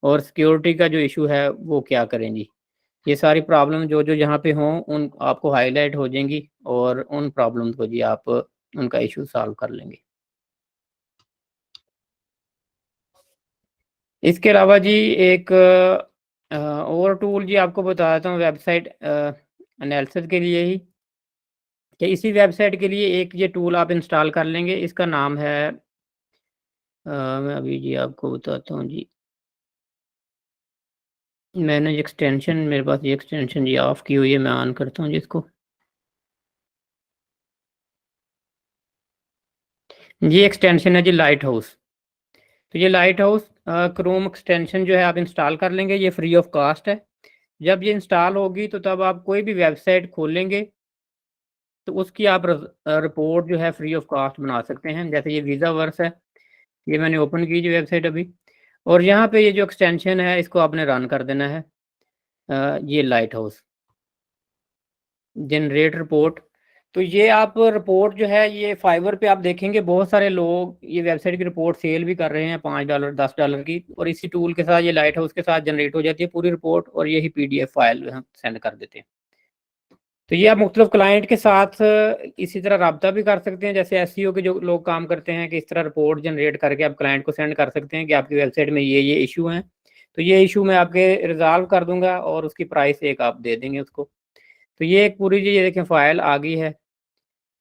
और सिक्योरिटी का जो इशू है वो क्या करें जी। ये सारी प्रॉब्लम जो जो यहाँ पे हों उन आपको हाईलाइट हो जाएंगी, और उन प्रॉब्लम को जी आप उनका इशू सॉल्व कर लेंगे। इसके अलावा जी एक और टूल जी आपको बताता हूँ वेबसाइट एनालिसिस के लिए ही, कि इसी वेबसाइट के लिए एक ये टूल आप इंस्टॉल कर लेंगे। इसका नाम है मैं अभी जी आपको बताता हूँ जी। मैंने एक्सटेंशन, मेरे पास ये एक्सटेंशन जी ऑफ की हुई है, मैं ऑन करता हूँ जिसको। ये एक्सटेंशन है जी लाइट हाउस। तो ये लाइट हाउस क्रोम एक्सटेंशन जो है आप इंस्टॉल कर लेंगे, ये फ्री ऑफ कॉस्ट है। जब ये इंस्टॉल होगी तो तब आप कोई भी वेबसाइट खोलेंगे तो उसकी आप रिपोर्ट जो है फ्री ऑफ कॉस्ट बना सकते हैं। जैसे ये वीज़ा वर्स है, ये मैंने ओपन की जो वेबसाइट अभी, और यहाँ पे ये जो एक्सटेंशन है इसको आपने रन कर देना है। ये लाइट हाउस जनरेट रिपोर्ट। तो ये आप रिपोर्ट जो है ये फाइवर पे आप देखेंगे बहुत सारे लोग ये वेबसाइट की रिपोर्ट सेल भी कर रहे हैं $5 $10 की, और इसी टूल के साथ ये लाइट हाउस के साथ जनरेट हो जाती है पूरी रिपोर्ट, और यही PDF फाइल हम सेंड कर देते हैं। तो ये आप मुख्तलिफ क्लाइंट के साथ इसी तरह रब्ता भी कर सकते हैं, जैसे SEO के जो लोग काम करते हैं कि इस तरह रिपोर्ट जनरेट करके आप क्लाइंट को सेंड कर सकते हैं कि आपकी वेबसाइट में ये इशू हैं, तो ये इशू मैं आपके रिजॉल्व कर दूंगा और उसकी प्राइस एक आप दे देंगे उसको। तो ये एक पूरी ये देखें फाइल आ गई है,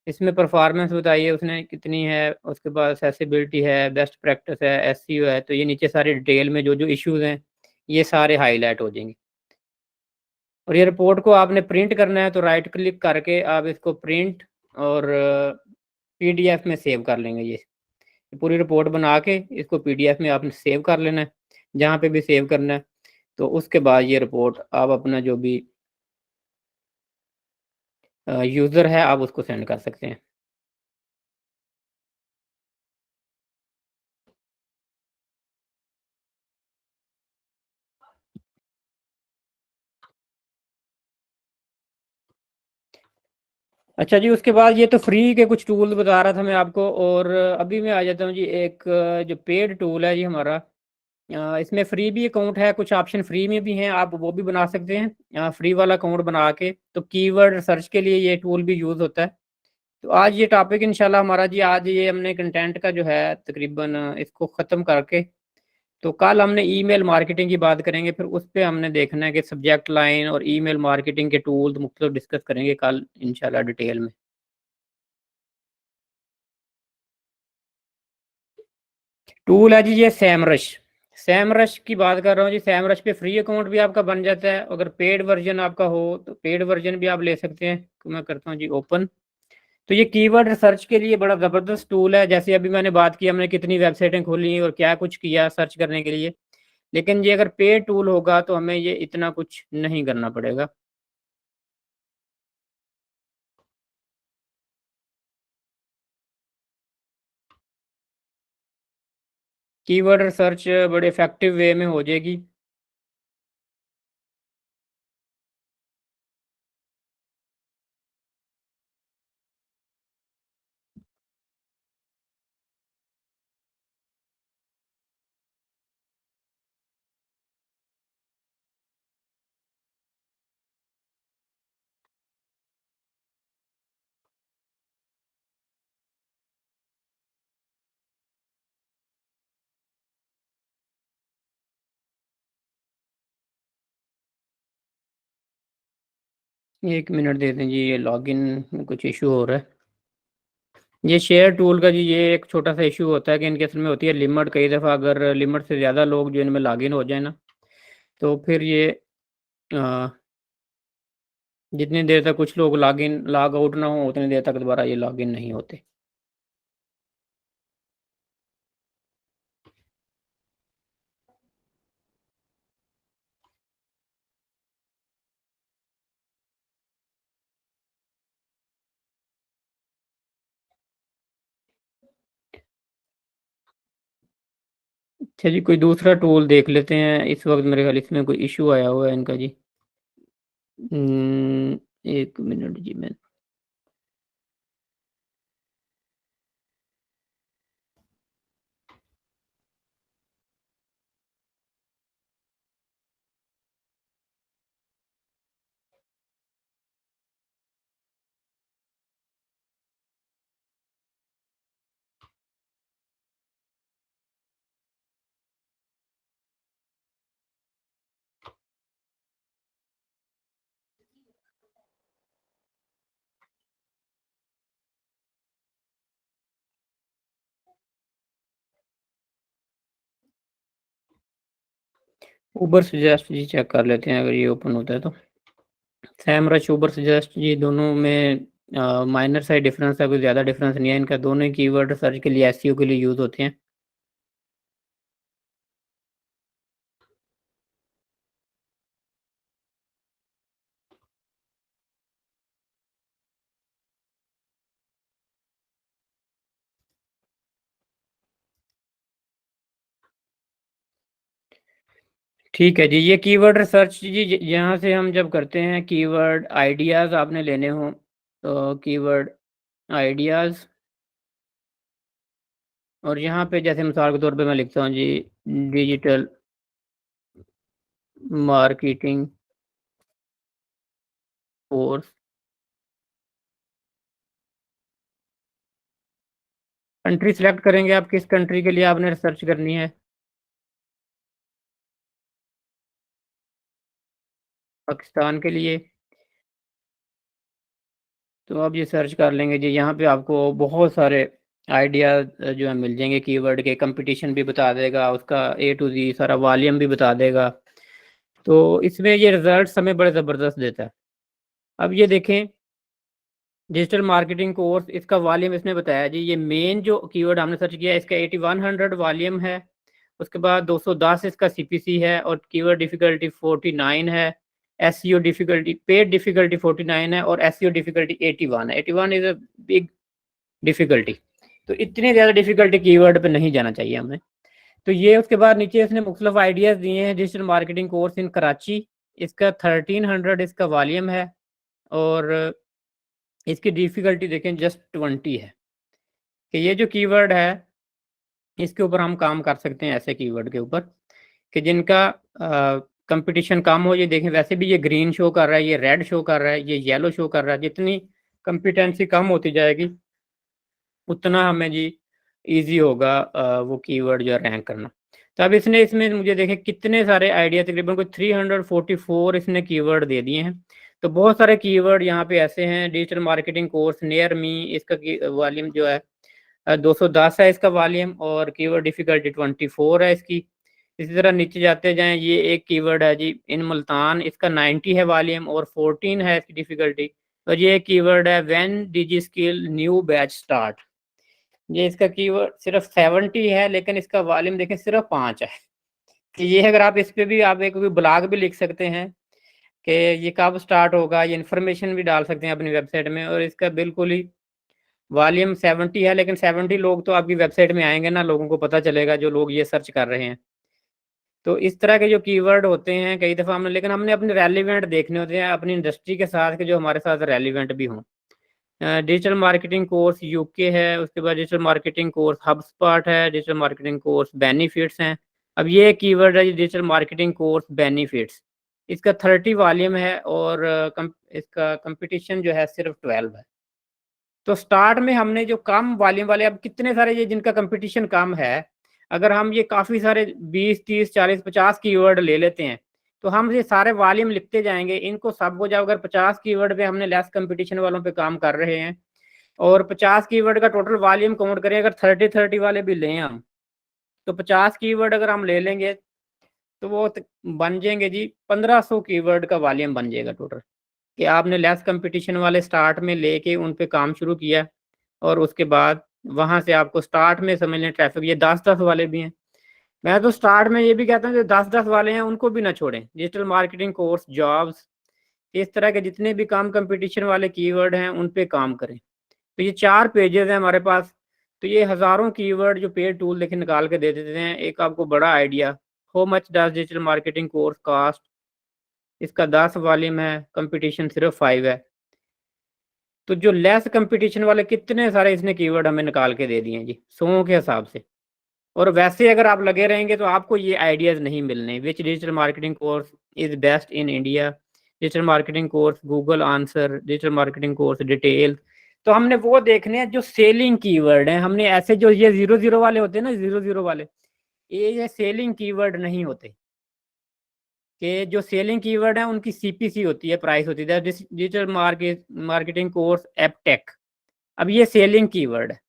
इसमें परफॉर्मेंस बताइए उसने कितनी है, उसके बाद एक्सेसिबिलिटी है, बेस्ट प्रैक्टिस है, SEO है। तो ये नीचे सारे डिटेल में जो जो इश्यूज हैं ये सारे हाईलाइट हो जाएंगे। और ये रिपोर्ट को आपने प्रिंट करना है तो राइट क्लिक करके आप इसको प्रिंट और PDF में सेव कर लेंगे। ये पूरी रिपोर्ट बना के इसको PDF में आपने सेव कर लेना है, जहाँ पे भी सेव करना है। तो उसके बाद ये रिपोर्ट आप अपना जो भी यूज़र है आप उसको सेंड कर सकते हैं। अच्छा जी, उसके बाद ये तो फ्री के कुछ टूल बता रहा था मैं आपको, और अभी मैं आ जाता हूँ जी एक जो पेड टूल है जी हमारा। इसमें फ्री भी अकाउंट है, कुछ ऑप्शन फ्री में भी हैं, आप वो भी बना सकते हैं। फ्री वाला अकाउंट बना के तो कीवर्ड सर्च के लिए ये टूल भी यूज़ होता है। तो आज ये टॉपिक इंशाल्लाह हमारा जी, आज ये हमने कंटेंट का जो है तकरीबन इसको ख़त्म करके तो कल हमने ईमेल मार्केटिंग की बात करेंगे, फिर उस पर हमने देखना है कि सब्जेक्ट लाइन और ईमेल मार्केटिंग के टूल मुख्तलिफ डिस्कस करेंगे कल इंशाल्लाह डिटेल में। टूल है जी ये सैमरश। सैमरश की बात कर रहा हूँ जी, सैमरश पे फ्री अकाउंट भी आपका बन जाता है, अगर पेड वर्जन आपका हो तो पेड वर्जन भी आप ले सकते हैं। तो मैं करता हूँ जी ओपन। तो ये कीवर्ड रिसर्च के लिए बड़ा ज़बरदस्त टूल है। जैसे अभी मैंने बात की हमने कितनी वेबसाइटें खोली और क्या कुछ किया सर्च करने के लिए, लेकिन ये अगर पेड टूल होगा तो हमें ये इतना कुछ नहीं करना पड़ेगा। कीवर्ड रिसर्च बड़े इफेक्टिव वे में हो जाएगी। एक मिनट दे दें जी, ये लॉगिन में कुछ इशू हो रहा है। ये शेयर टूल का जी ये एक छोटा सा इशू होता है कि इनके असल में होती है लिमिट। कई दफ़ा अगर लिमिट से ज़्यादा लोग जो इनमें लॉगिन हो जाए ना, तो फिर ये अ, जितनी देर तक कुछ लोग लॉगिन लॉग आउट ना हो उतनी देर तक दोबारा ये लॉगिन नहीं होते। अच्छा जी, कोई दूसरा टूल देख लेते हैं। इस वक्त मेरे ख्याल इसमें कोई इशू आया हुआ है इनका जी। एक मिनट जी, मैं उबर सजेस्ट जी चेक कर लेते हैं अगर ये ओपन होता है तो। सैमरश उबर सजेस्ट जी दोनों में माइनर सा डिफरेंस है, कोई ज़्यादा डिफरेंस नहीं है इनका। दोनों ही कीवर्ड सर्च के लिए एसईओ के लिए यूज़ होते हैं। ठीक है जी, ये कीवर्ड रिसर्च जी यहाँ से हम जब करते हैं कीवर्ड आइडियाज़ आपने लेने हो तो कीवर्ड आइडियाज़, और यहाँ पे जैसे मिसाल के तौर पे मैं लिखता हूँ जी digital marketing course. Country select करेंगे आप, किस कंट्री के लिए आपने रिसर्च करनी है। पाकिस्तान के लिए। तो आप ये सर्च कर लेंगे जी, यहाँ पे आपको बहुत सारे आइडिया जो है मिल जाएंगे कीवर्ड के। कंपटीशन भी बता देगा, उसका ए टू जी सारा वॉल्यूम भी बता देगा। तो इसमें ये रिजल्ट हमें बड़े ज़बरदस्त देता है। अब ये देखें डिजिटल मार्केटिंग कोर्स, इसका वॉल्यूम इसने बताया जी, ये मेन जो कीवर्ड हमने सर्च किया इसका 8100 वॉल्यूम है। उसके बाद 210 इसका सीपीसी है, और कीवर्ड डिफिकल्टी 49 है। एसईओ डिफिकल्टी, पेड डिफिकल्टी 49 है, और एसईओ डिफिकल्टी 81 है। 81 इज अ बिग डिफिकल्टी। तो इतनी ज़्यादा डिफिकल्टी कीवर्ड पे नहीं जाना चाहिए हमें। तो ये उसके बाद नीचे इसने मुख्तलिफ आइडियाज़ दिए हैं। डिजिटल मार्केटिंग कोर्स इन कराची, इसका 1300 इसका वॉल्यूम है, और इसकी डिफ़िकल्टी देखें जस्ट 20 है। कि ये जो कीवर्ड है इसके ऊपर हम काम कर सकते हैं, ऐसे कीवर्ड के ऊपर कि जिनका कंपटीशन कम हो। ये देखें वैसे भी ये ग्रीन शो कर रहा है, ये रेड शो कर रहा है, ये येलो शो कर रहा है। जितनी कंपिटेंसी कम होती जाएगी उतना हमें जी ईजी होगा वो कीवर्ड जो है रैंक करना। तो अब इसने इसमें मुझे देखें कितने सारे आइडिया, तकरीबन कोई 344 इसने कीवर्ड दे दिए हैं। तो बहुत सारे कीवर्ड यहाँ पे ऐसे हैं। Digital marketing course near me, इसका वॉल्यूम जो है 210 है इसका वॉल्यूम, और कीवर्ड डिफिकल्टी 24 है इसकी। इसी तरह नीचे जाते जाएं, ये एक कीवर्ड है जी इन मुल्तान, इसका 90 है वॉल्यूम और 14 है इसकी डिफिकल्टी। और ये कीवर्ड है when digi skill new batch start, ये इसका कीवर्ड सिर्फ 70 है, लेकिन इसका वॉल्यूम देखें सिर्फ 5 है। कि ये अगर आप इस पे भी आप एक ब्लॉग भी लिख सकते हैं कि ये कब स्टार्ट होगा, ये इन्फॉर्मेशन भी डाल सकते हैं अपनी वेबसाइट में। और इसका बिल्कुल ही वॉल्यूम 70 है, लेकिन 70 लोग तो आपकी वेबसाइट में आएंगे ना, लोगों को पता चलेगा जो लोग ये सर्च कर रहे हैं। तो इस तरह के जो कीवर्ड होते हैं कई दफ़ा हमने, लेकिन हमने अपने रेलिवेंट देखने होते हैं अपनी इंडस्ट्री के साथ, के जो हमारे साथ रेलिवेंट भी हों। डिजिटल मार्केटिंग कोर्स यूके है, उसके बाद डिजिटल मार्केटिंग कोर्स हबस्पॉट है, डिजिटल मार्केटिंग कोर्स बेनिफिट्स हैं। अब ये कीवर्ड है डिजिटल मार्केटिंग कोर्स बेनिफिट्स, इसका 30 वॉल्यूम है, और इसका कंपटीशन जो है सिर्फ 12 है। तो स्टार्ट में हमने जो कम वॉल्यूम वाले, अब कितने सारे ये जिनका कंपटीशन कम है, अगर हम ये काफ़ी सारे 20 30 40 50 कीवर्ड ले लेते हैं, तो हम ये सारे वॉल्यूम लिखते जाएंगे। इनको सबको जब अगर 50 कीवर्ड पे हमने लेस कंपटीशन वालों पे काम कर रहे हैं, और 50 कीवर्ड का टोटल वॉल्यूम काउंट करें, अगर 30 वाले भी लें हम, तो 50 कीवर्ड अगर हम ले लेंगे तो वो बन जाएंगे जी 1500 कीवर्ड का वॉल्यूम बन जाएगा टोटल। कि आपने लेस कंपटीशन वाले स्टार्ट में लेके उन पे काम शुरू किया, और उसके बाद वहाँ से आपको स्टार्ट में समझ लें ट्रैफिक, ये 10-10 वाले भी हैं। मैं तो स्टार्ट में ये भी कहता हूँ जो 10-10 वाले हैं उनको भी ना छोड़ें। डिजिटल मार्केटिंग कोर्स, जॉब्स, इस तरह के जितने भी काम कंपटीशन वाले कीवर्ड हैं उन पे काम करें। तो ये 4 पेजेस हैं हमारे पास। तो ये हज़ारों कीवर्ड जो पेड टूल लेके निकाल के दे देते हैं। एक आपको बड़ा idea, how much does digital marketing course cost, इसका 10 वॉल्यूम है, कंपटीशन सिर्फ 5 है। तो जो लेस कंपटीशन वाले कितने सारे इसने कीवर्ड हमें निकाल के दे दिए हैं जी 100 के हिसाब से। और वैसे अगर आप लगे रहेंगे तो आपको ये आइडियाज़ नहीं मिलने। Which digital marketing course is best in India, digital marketing course Google answer, digital marketing course detail. तो हमने वो देखने हैं जो सेलिंग कीवर्ड हैं। हमने ऐसे जो ये 00 वाले होते हैं ना, 00 वाले, ये सेलिंग कीवर्ड नहीं होते। कि जो सेलिंग कीवर्ड है उनकी सीपीसी होती है, प्राइस होती है, डिजिटल मार्केटिंग कोर्स एपटेक। अब ये सेलिंग कीवर्ड है।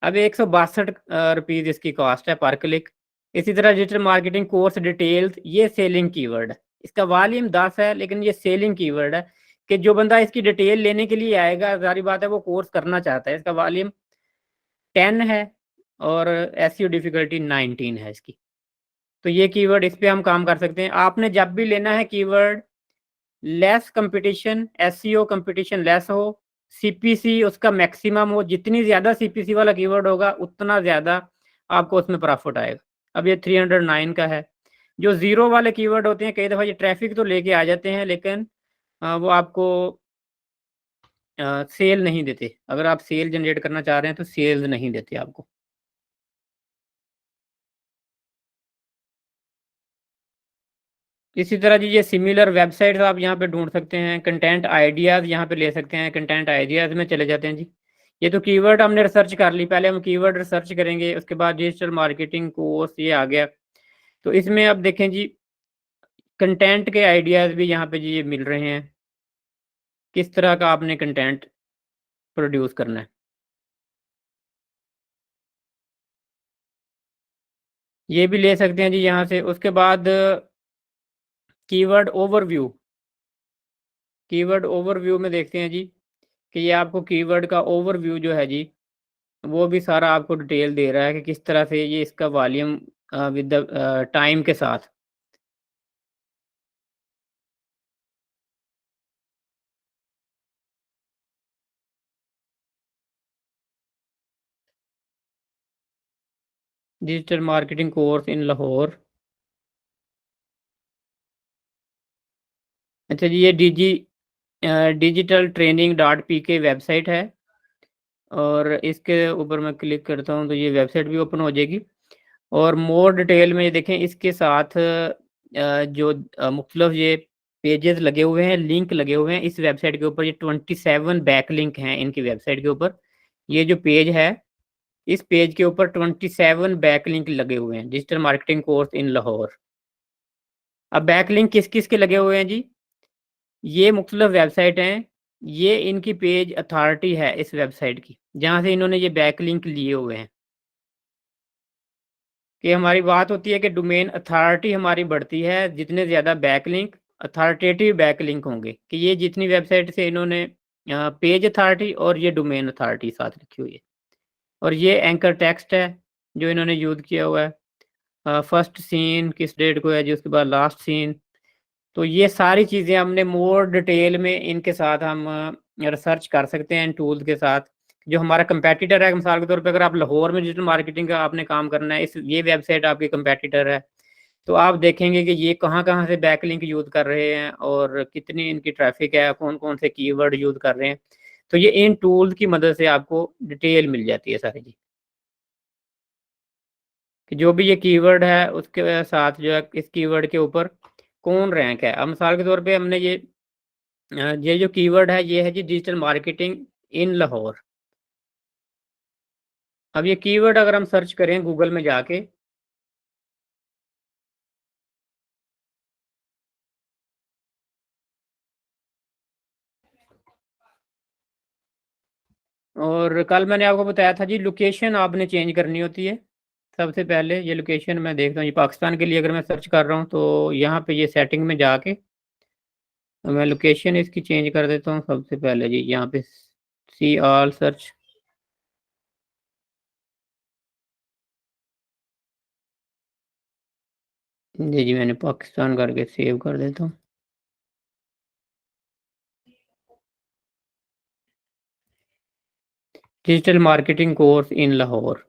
अब 162 रुपीज़ इसकी कॉस्ट है पर क्लिक। इसी तरह डिजिटल मार्केटिंग कोर्स डिटेल्स, ये सेलिंग कीवर्ड है, इसका वॉल्यूम 10 है लेकिन ये सेलिंग कीवर्ड है कि जो बंदा इसकी डिटेल लेने के लिए आएगा, जारी बात है वो कोर्स करना चाहता है। इसका वॉल्यूम 10 है और एसईओ डिफिकल्टी 19 है इसकी। तो ये कीवर्ड, इस पे हम काम कर सकते हैं। आपने जब भी लेना है keyword, less competition, SEO competition less हो, सीपीसी उसका मैक्सिमम हो, जितनी ज़्यादा सीपीसी वाला कीवर्ड होगा उतना ज़्यादा आपको उसमें प्रॉफिट आएगा। अब ये 309 का है। जो ज़ीरो वाले कीवर्ड होते हैं, कई दफ़ा ये ट्रैफिक तो लेके आ जाते हैं लेकिन वो आपको सेल नहीं देते। अगर आप सेल जनरेट करना चाह रहे हैं तो सेल्स नहीं देते आपको। इसी तरह जी ये सिमिलर वेबसाइट्स आप यहाँ पे ढूंढ सकते हैं। कंटेंट आइडियाज़ यहाँ पे ले सकते हैं। कंटेंट आइडियाज़ में चले जाते हैं जी। ये तो कीवर्ड हमने रिसर्च कर ली, पहले हम कीवर्ड रिसर्च करेंगे, उसके बाद डिजिटल मार्केटिंग कोर्स ये आ गया। तो इसमें अब देखें जी, कंटेंट के आइडियाज़ भी यहाँ पे जी ये मिल रहे हैं, किस तरह का आपने कंटेंट प्रोड्यूस करना है। ये भी ले सकते हैं जी यहाँ से। उसके बाद कीवर्ड ओवरव्यू, कीवर्ड ओवरव्यू में देखते हैं जी कि ये आपको कीवर्ड का ओवरव्यू जो है जी, वो भी सारा आपको डिटेल दे रहा है कि किस तरह से ये इसका वॉल्यूम विद द टाइम के साथ। Digital marketing course in Lahore. अच्छा जी, ये डिजिटल ट्रेनिंग .pk वेबसाइट है और इसके ऊपर मैं क्लिक करता हूँ तो ये वेबसाइट भी ओपन हो जाएगी। और मोर डिटेल में ये देखें, इसके साथ जो मुख्तलिफ ये पेजेस लगे हुए हैं, लिंक लगे हुए हैं इस वेबसाइट के ऊपर। ये 27 बैक लिंक हैं इनकी वेबसाइट के ऊपर। ये जो पेज है, इस पेज के ऊपर 27 बैक लिंक लगे हुए हैं, digital marketing course in Lahore. अब बैक लिंक किस किस के लगे हुए हैं जी? ये मुख्तलिफ वेबसाइट हैं, ये इनकी पेज अथॉरिटी है इस वेबसाइट की, जहाँ से इन्होंने ये बैक लिंक लिए हुए हैं। कि हमारी बात होती है कि डोमेन अथॉरिटी हमारी बढ़ती है जितने ज़्यादा बैकलिंक, अथॉरिटेटिव बैकलिंक होंगे। कि ये जितनी वेबसाइट से इन्होंने पेज अथॉरिटी और ये डोमेन अथॉरिटी साथ रखी हुई है। और ये एंकर टेक्स्ट है जो इन्होंने यूज़ किया हुआ है। फर्स्ट सीन किस डेट को है जी, उसके बाद लास्ट सीन। तो ये सारी चीज़ें हमने मोर डिटेल में इनके साथ हम रिसर्च कर सकते हैं इन टूल्स के साथ। जो हमारा कंपेटिटर है, मिसाल के तौर पे अगर आप लाहौर में डिजिटल मार्केटिंग का आपने काम करना है, ये वेबसाइट आपकी कंपेटिटर है, तो आप देखेंगे कि ये कहाँ से बैकलिंक यूज़ कर रहे हैं और कितनी इनकी ट्रैफिक है, कौन कौन से कीवर्ड यूज़ कर रहे हैं। तो ये इन टूल्स की मदद से आपको डिटेल मिल जाती है सारी जी, कि जो भी ये कीवर्ड है उसके साथ जो है इस कीवर्ड के ऊपर कौन रैंक है। अब मिसाल के तौर पे हमने ये जो कीवर्ड है ये है जी डिजिटल मार्केटिंग इन लाहौर। अब ये कीवर्ड अगर हम सर्च करें गूगल में जाके, और कल मैंने आपको बताया था जी लोकेशन आपने चेंज करनी होती है। सबसे पहले ये लोकेशन मैं देखता हूँ, ये पाकिस्तान के लिए अगर मैं सर्च कर रहा हूँ तो यहाँ पे ये सेटिंग में जाके मैं लोकेशन इसकी चेंज कर देता हूँ। सबसे पहले जी यहाँ पे सी ऑल सर्च, जी मैंने पाकिस्तान करके सेव कर देता हूँ। Digital marketing course in Lahore.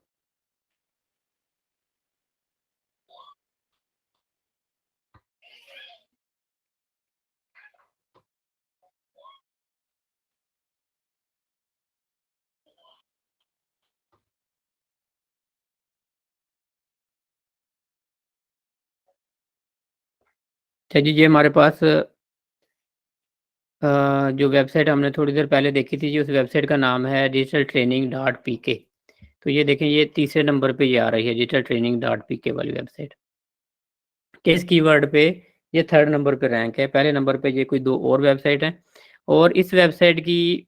अच्छा जी, ये हमारे पास जो वेबसाइट हमने थोड़ी देर पहले देखी थी जी, उस वेबसाइट का नाम है digitaltraining.pk। तो ये देखें, ये तीसरे नंबर पे ये आ रही है digitaltraining.pk वाली वेबसाइट। किस कीवर्ड पे? ये थर्ड नंबर पे रैंक है। पहले नंबर पे ये कोई दो और वेबसाइट हैं और इस वेबसाइट की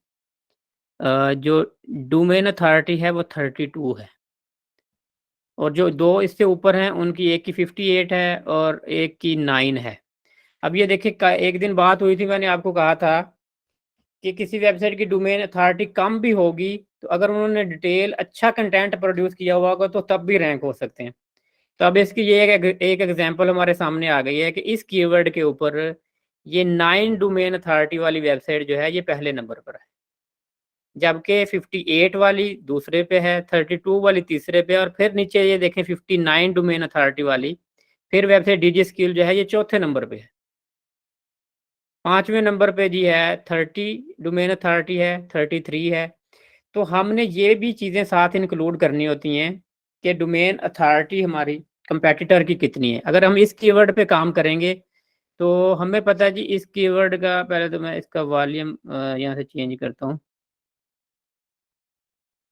जो डोमेन अथॉरिटी है वो 32 है। और जो 2 इससे ऊपर हैं उनकी एक की 58 है और एक की 9 है। अब ये देखिए एक दिन बात हुई थी, मैंने आपको कहा था कि किसी वेबसाइट की डोमेन अथॉरिटी कम भी होगी तो अगर उन्होंने डिटेल अच्छा कंटेंट प्रोड्यूस किया हुआ होगा तो तब भी रैंक हो सकते हैं। तो अब इसकी ये एक एग्जांपल हमारे सामने आ गई है कि इस कीवर्ड के ऊपर ये 9 डोमेन अथॉरिटी वाली वेबसाइट जो है ये पहले नंबर पर है, जबकि 58 वाली दूसरे पे है, 32 वाली तीसरे पे, और फिर नीचे ये देखें 59 डोमेन अथॉरिटी वाली फिर वेबसाइट डीजी स्किल जो है ये चौथे नंबर पे है। 5वें नंबर पे जी है 30 डोमेन अथॉरिटी है, 33 है। तो हमने ये भी चीज़ें साथ इंक्लूड करनी होती हैं कि डोमेन अथॉरिटी हमारी कंपेटिटर की कितनी है। अगर हम इस कीवर्ड पे काम करेंगे तो हमें पता है जी इस कीवर्ड का, पहले तो मैं इसका वॉल्यूम यहाँ से चेंज करता हूँ,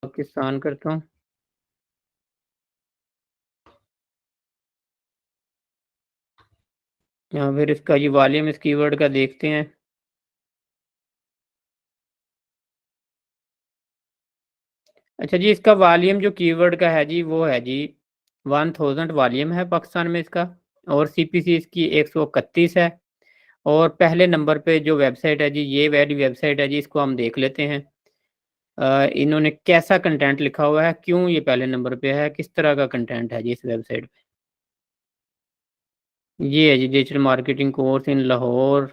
पाकिस्तान करता हूँ। यहाँ फिर इसका ये वॉल्यूम इस कीवर्ड का देखते हैं। अच्छा जी, इसका वॉल्यूम जो कीवर्ड का है जी वो है जी 1000 वॉल्यूम है पाकिस्तान में इसका, और सीपीसी इसकी 131 है। और पहले नंबर पे जो वेबसाइट है जी ये वाली वेबसाइट है जी, इसको हम देख लेते हैं। इन्होंने कैसा कंटेंट लिखा हुआ है, क्यों ये पहले नंबर पे है, किस तरह का कंटेंट है जी इस वेबसाइट पे। ये है जी digital marketing course in Lahore,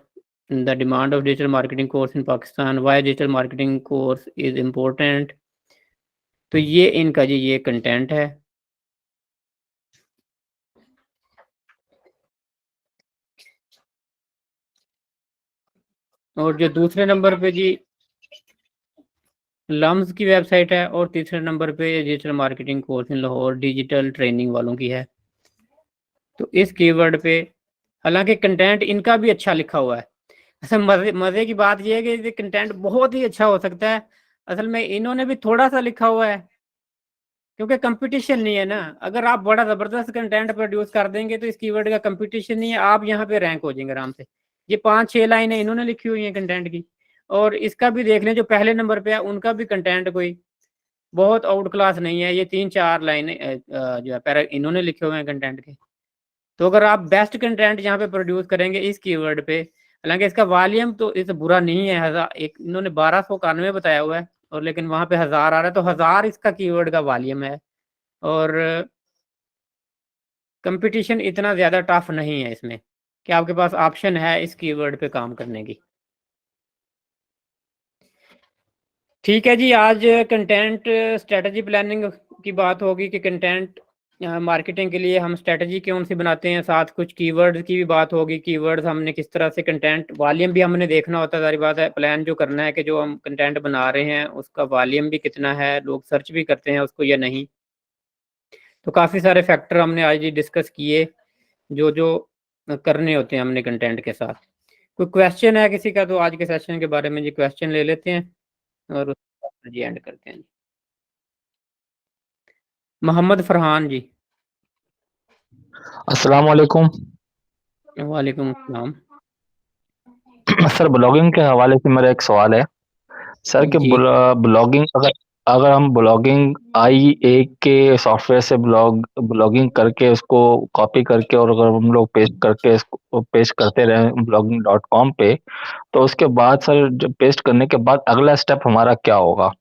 the demand of digital marketing course in Pakistan, why digital marketing course is important. तो ये इनका जी ये कंटेंट है। और जो दूसरे नंबर पे जी लम्स की वेबसाइट है, और तीसरे नंबर पे digital marketing course in Lahore digital training वालों की है। तो इस कीवर्ड पे हालांकि कंटेंट इनका भी अच्छा लिखा हुआ है। असल मजे की बात यह है कि ये कंटेंट बहुत ही अच्छा हो सकता है, असल में इन्होंने भी थोड़ा सा लिखा हुआ है क्योंकि कंपटीशन नहीं है ना। अगर आप बड़ा जबरदस्त कंटेंट प्रोड्यूस कर देंगे तो इस कीवर्ड का कंपटीशन नहीं है, आप यहाँ पे रैंक हो जाएंगे आराम से। ये 5-6 लाइनें इन्होंने लिखी हुई हैं कंटेंट की, और इसका भी देख लें जो पहले नंबर पे है उनका भी कंटेंट कोई बहुत आउट क्लास नहीं है। ये 3-4 लाइनें जो है पैरा इन्होंने लिखे हुए हैं कंटेंट के। तो अगर आप बेस्ट कंटेंट यहाँ पे प्रोड्यूस करेंगे इस कीवर्ड पे, हालांकि इसका वॉल्यूम तो इस बुरा नहीं है, हजार एक इन्होंने 1291 बताया हुआ है, और लेकिन वहां पे 1000 आ रहा है, तो 1000 इसका कीवर्ड का वॉल्यूम है। और कंपटीशन इतना ज़्यादा टफ नहीं है इसमें कि आपके पास ऑप्शन है इस कीवर्ड पे काम करने की। ठीक है जी, आज कंटेंट स्ट्रेटजी प्लानिंग की बात होगी कि कंटेंट मार्केटिंग के लिए हम स्ट्रेटजी कौन सी बनाते हैं, साथ कुछ कीवर्ड्स की भी बात होगी। कीवर्ड्स हमने किस तरह से, कंटेंट वॉल्यूम भी हमने देखना होता है, सारी बात है। प्लान जो करना है कि जो हम कंटेंट बना रहे हैं उसका वॉल्यूम भी कितना है, लोग सर्च भी करते हैं उसको या नहीं। तो काफ़ी सारे फैक्टर हमने आज ही डिस्कस किए जो जो करने होते हैं हमने कंटेंट के साथ। कोई क्वेश्चन है किसी का तो आज के सेशन के बारे में जी क्वेश्चन ले लेते हैं और जी एंड करते हैं। मोहम्मद फरहान जी। अस्सलाम वालेकुम। वालेकुम अस्सलाम। सर, ब्लॉगिंग के हवाले से मेरा एक सवाल है सर कि जी ब्लॉगिंग अगर अगर हम ब्लॉगिंग IA के सॉफ्टवेयर से ब्लॉगिंग करके उसको कॉपी करके और अगर हम लोग पेस्ट करके इसको पेस्ट करते रहें blogging.com पे, तो उसके बाद सर जब पेस्ट करने के बाद अगला स्टेप हमारा क्या होगा?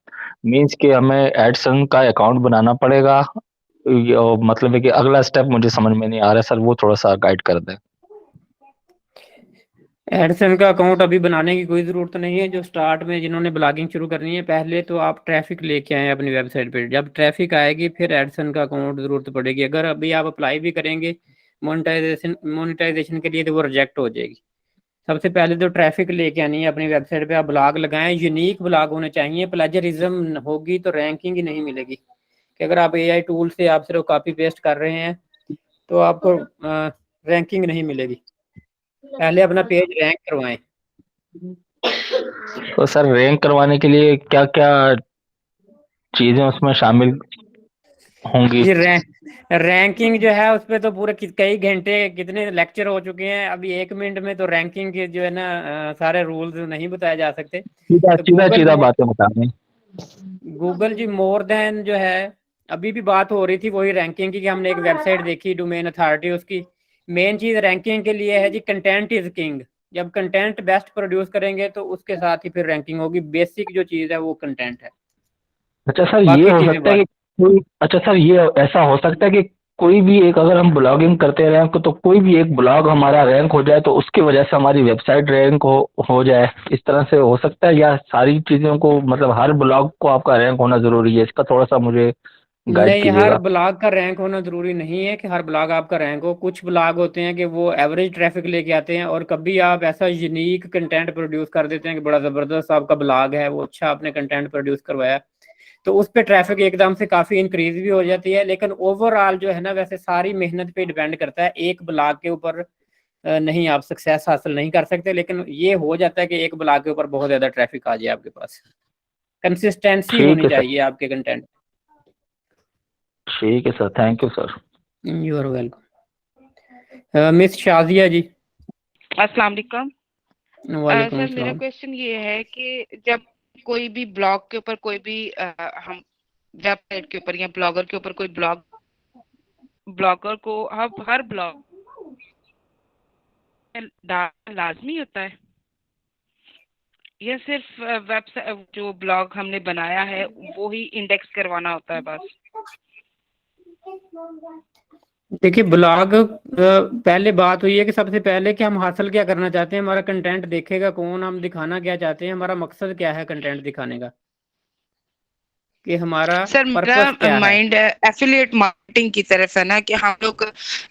मीन्स कि हमें एडसन का अकाउंट बनाना पड़ेगा, मतलब है कि अगला स्टेप मुझे समझ में नहीं आ रहा है सर, वो थोड़ा सा गाइड कर दें। एडसन का अकाउंट अभी बनाने की कोई ज़रूरत नहीं है। जो स्टार्ट में जिन्होंने ब्लॉगिंग शुरू करनी है, पहले तो आप ट्रैफिक लेके आए अपनी वेबसाइट पे। जब ट्रैफिक आएगी फिर एडसन का अकाउंट ज़रूरत पड़ेगी। अगर अभी आप अप्लाई भी करेंगे मोनेटाइजेशन के लिए तो वो रिजेक्ट हो जाएगी। सबसे पहले तो ट्रैफिक लेके आनी है अपनी वेबसाइट पे, आप ब्लॉग लगाएं, यूनिक ब्लॉग होने चाहिए। प्लेजरिज्म होगी तो रैंकिंग ही नहीं मिलेगी। कि अगर आप AI टूल से आप सिर्फ कॉपी पेस्ट कर रहे हैं तो आपको रैंकिंग नहीं मिलेगी। पहले अपना पेज रैंक करवाएं। तो सर रैंक करवाने के लिए क्या क्या चीजें उसमें शामिल होंगी? ये रैंकिंग जो है उस पर तो पूरे कई घंटे कितने लेक्चर हो चुके हैं। अभी 1 मिनट में तो रैंकिंग के जो है ना सारे रूल्स नहीं बताए जा सकते। सीधा तो सीधा सीधा बातें बता दें। गूगल जी मोर देन जो है अभी भी बात हो रही थी वही रैंकिंग की, कि हमने एक वेबसाइट देखी डोमेन अथॉरिटी, उसकी मेन चीज रैंकिंग के लिए है जी, कंटेंट इज किंग। जब कंटेंट बेस्ट प्रोड्यूस करेंगे तो उसके साथ ही फिर रैंकिंग होगी। बेसिक जो चीज है वो कंटेंट है, अच्छा सर, ये बाकी हो चीजें सकता है बाद। कि कोई, अच्छा सर, ये ऐसा हो सकता है कि कोई भी एक, अगर हम ब्लॉगिंग करते रहे तो कोई भी एक ब्लॉग हमारा रैंक हो जाए तो उसकी वजह से हमारी वेबसाइट रैंक हो जाए, इस तरह से हो सकता है? या सारी चीजों को, मतलब हर ब्लॉग को आपका रैंक होना जरूरी है? इसका थोड़ा सा मुझे गाइड नहीं, हर कीजिएगा। ब्लॉग का रैंक होना जरूरी नहीं है कि हर ब्लॉग आपका रैंक हो। कुछ ब्लॉग होते हैं कि वो एवरेज ट्रैफिक लेके आते हैं, और कभी आप ऐसा यूनिक कंटेंट प्रोड्यूस कर देते हैं कि बड़ा जबरदस्त आपका ब्लॉग है, वो अच्छा आपने कंटेंट प्रोड्यूस करवाया, तो उस पर ट्रैफिक एकदम से काफी इंक्रीज भी हो जाती है। लेकिन ओवरऑल जो है ना, वैसे सारी मेहनत पे डिपेंड करता है, एक ब्लॉग के ऊपर नहीं आप सक्सेस हासिल नहीं कर सकते। लेकिन ये हो जाता है कि एक ब्लॉग के ऊपर बहुत ज्यादा ट्रैफिक आ जाए आपके पास। कंसिस्टेंसी ठीक होनी है सर। चाहिए आपके कंटेंट। ठीक है sir, thank you sir. You are welcome. Miss Shazia ji. अस्सलाम वालेकुम। वालेकुम सर मेरा अस्सलाम। क्वेश्चन ये है कि जब कोई भी ब्लॉग के ऊपर कोई भी हम वेबसाइट के ऊपर या ब्लॉगर के ऊपर कोई ब्लॉगर को हम हर ब्लॉग में डालना लाजमी होता है, या सिर्फ वेबसाइट जो ब्लॉग हमने बनाया है वो ही इंडेक्स करवाना होता है बस? देखिए, ब्लॉग पहले बात हुई है कि सबसे पहले कि हम हासिल क्या करना चाहते हैं, हमारा कंटेंट देखेगा कौन, हम दिखाना क्या चाहते हैं, हमारा मकसद क्या है कंटेंट दिखाने का, कि हमारा सर मेरा पर्पस क्या है। माइंड एफिलिएट मार्केटिंग की तरफ है ना, कि हम लोग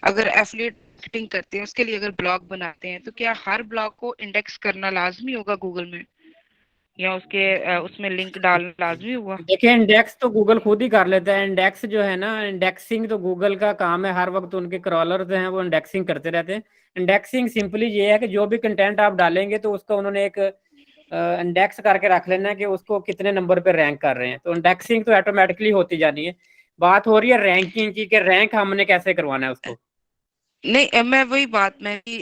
अगर एफिलिएट मार्केटिंग करते हैं उसके लिए अगर ब्लॉग बनाते हैं तो क्या हर ब्लॉग को इंडेक्स करना लाजमी होगा गूगल में, या उसके उसमें लिंक डालना लाजमी हुआ? देखिए, इंडेक्स तो गूगल खुद ही कर लेता है। इंडेक्स जो है ना, इंडेक्सिंग तो गूगल का काम है, हर वक्त उनके क्रॉलर्स हैं वो इंडेक्सिंग करते रहते हैं। इंडेक्सिंग सिंपली ये है कि जो भी कंटेंट आप डालेंगे तो उसका उन्होंने एक इंडेक्स करके रख लेना है कि उसको कितने नंबर पे रैंक कर रहे हैं, तो इंडेक्सिंग तो ऑटोमेटिकली होती जानी है। बात हो रही है रैंकिंग की, कि रैंक हमने कैसे करवाना है उसको। नहीं मैं वही बात मैं भी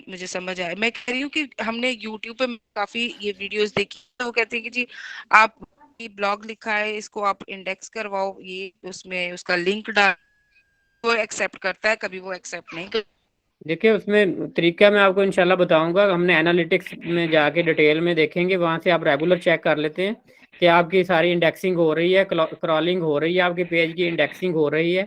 मुझे समझ आया। मैं कह रही हूँ कि हमने यूट्यूब पे काफी ये वीडियोस देखी, तो वो कहते हैं कि जी आप ब्लॉग लिखा है इसको आप इंडेक्स करवाओ, ये उसमें उसका लिंक डाल, वो एक्सेप्ट करता है, कभी वो एक्सेप्ट नहीं करता। देखिए, उसमें तरीका मैं आपको इंशाल्लाह बताऊंगा। हमने एनालिटिक्स में जाके डिटेल में देखेंगे, वहां से आप रेगुलर चेक कर लेते हैं कि आपकी सारी इंडेक्सिंग हो रही है, क्रॉलिंग हो रही है, आपके पेज की इंडेक्सिंग हो रही है।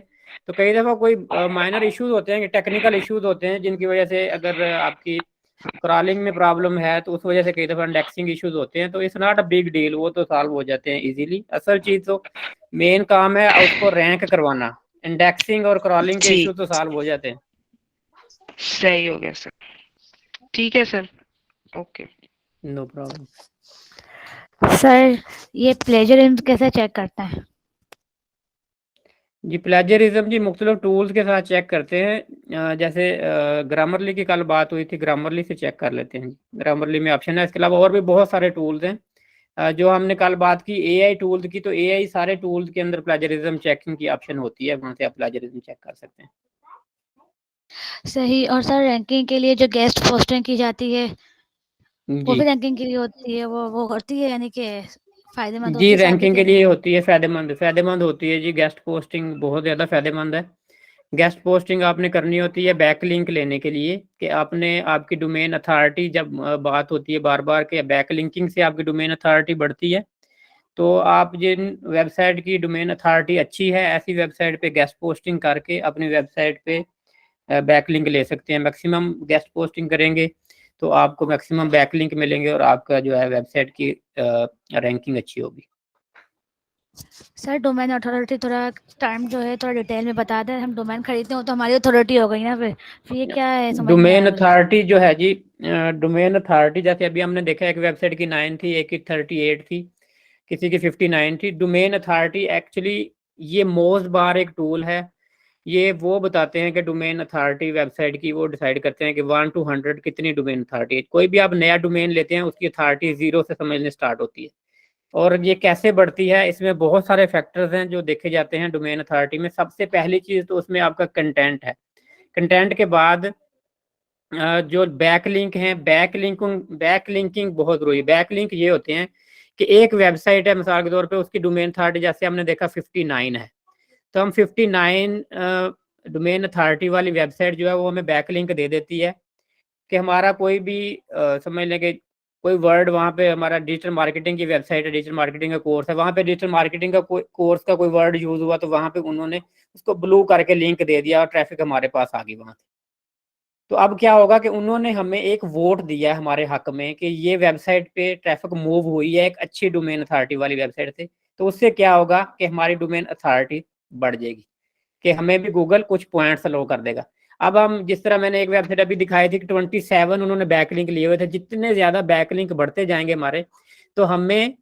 तो कई दफ़ा कोई माइनर इश्यूज होते हैं, टेक्निकल इश्यूज होते हैं, जिनकी वजह से अगर आपकी क्रॉलिंग में प्रॉब्लम है तो उस वजह से कई दफ़ा इंडेक्सिंग इश्यूज होते हैं। तो it's not a big deal, वो तो सॉल्व हो जाते हैं इजीली। असल चीज़ तो मेन काम है उसको रैंक करवाना। इंडेक्सिंग और क्रॉलिंग के इशू ठीक, तो सॉल्व हो जाते हैं। सही हो गया सर। ठीक है sir, okay. No problem. Sir ये प्लेजरिज्म कैसे चेक करते हैं? जी, प्लेजरिज्म जी मुख्तलिफ टूल्स के साथ चेक करते हैं। जैसे ग्रामरली की कल बात हुई थी, ग्रामरली से चेक कर लेते हैं। ग्रामरली में ऑप्शन है, इसके अलावा और भी बहुत सारे टूल्स हैं। जो हमने कल बात की एआई टूल्स की, तो एआई सारे टूल्स के अंदर प्लेजरिज्म चेकिंग की ऑप्शन होती है, वहां से आप प्लेजरिज्म चेक कर सकते हैं। सही। और सर रैंकिंग के लिए जो गेस्ट पोस्टिंग की जाती है वो जी भी रैंकिंग के लिए होती है, वो करती है, यानी कि फायदेमंद जी, होती है साबित, रैंकिंग के यानी लिए कि? होती है, फायदेमंद होती है जी। गेस्ट पोस्टिंग बहुत ज़्यादा फायदेमंद है। गेस्ट पोस्टिंग आपने करनी होती है बैक लिंक लेने के लिए, कि आपने आपकी डोमेन अथॉरिटी, जब बात होती है बार बार के बैक लिंकिंग से आपकी डोमेन अथॉरिटी बढ़ती है, तो आप जिन वेबसाइट की डोमेन अथॉरिटी अच्छी है, ऐसी वेबसाइट पे गेस्ट पोस्टिंग करके अपनी वेबसाइट पे बैक लिंक ले सकते हैं। मैक्सिमम गेस्ट पोस्टिंग करेंगे तो आपको मैक्सिमम बैक लिंक मिलेंगे और आपका जो है वेबसाइट की रैंकिंग अच्छी होगी। सर डोमेन अथॉरिटी थोड़ा टाइम जो है थोड़ा डिटेल में बता दें। हम डोमेन खरीदते हो तो हमारी अथॉरिटी हो गई ना, फिर ये क्या है, समझ नहीं डोमेन आया मुझे। अथॉरिटी जो है जी, डोमेन अथॉरिटी जैसे अभी हमने देखा, एक वेबसाइट की 9 थी, एक की 38 थी, किसी की 59 थी। डोमेन अथॉरिटी एक्चुअली ये मोस्ट बार एक टूल है। ये वो बताते हैं कि डोमेन अथॉरिटी वेबसाइट की, वो डिसाइड करते हैं कि 1 to 100 कितनी डोमेन अथॉरिटी है। कोई भी आप नया डोमेन लेते हैं उसकी अथॉरिटी 0 से समझने स्टार्ट होती है। और ये कैसे बढ़ती है, इसमें बहुत सारे फैक्टर्स हैं जो देखे जाते हैं डोमेन अथॉरिटी में। सबसे पहली चीज़ तो उसमें आपका कंटेंट है। कंटेंट के बाद जो बैक लिंक हैं, बैक लिंकिंग बहुत जरूरी है। बैक लिंक ये होते हैं कि एक वेबसाइट है, मिसाल के तौर पे उसकी डोमेन अथॉरिटी जैसे हमने देखा 59 है, तो हम 59 डोमेन अथॉरिटी वाली वेबसाइट जो है वो हमें बैकलिंक दे देती है कि हमारा कोई भी समझ लें कि कोई वर्ड वहाँ पे हमारा डिजिटल मार्केटिंग की वेबसाइट है, डिजिटल मार्केटिंग का कोर्स है, वहाँ पे डिजिटल मार्केटिंग का कोई कोर्स का कोई वर्ड यूज हुआ तो वहाँ पे उन्होंने उसको ब्लू करके लिंक दे दिया और ट्रैफिक हमारे पास आ गई वहाँ से। तो अब क्या होगा कि उन्होंने हमें एक वोट दिया है हमारे हक में कि ये वेबसाइट पे ट्रैफिक मूव हुई है एक अच्छी डोमेन अथॉरिटी वाली वेबसाइट से, तो उससे क्या होगा कि हमारी डोमेन अथॉरिटी बढ़ जाएगी, कि हमें भी गूगल कुछ पॉइंट्स अलो कर देगा। अब हम जिस तरह मैंने एक वेबसाइट अभी दिखाई थी कि 27 उन्होंने बैकलिंक लिए हुए थे, जितने ज्यादा बैकलिंक बढ़ते जाएंगे हमारे तो हमें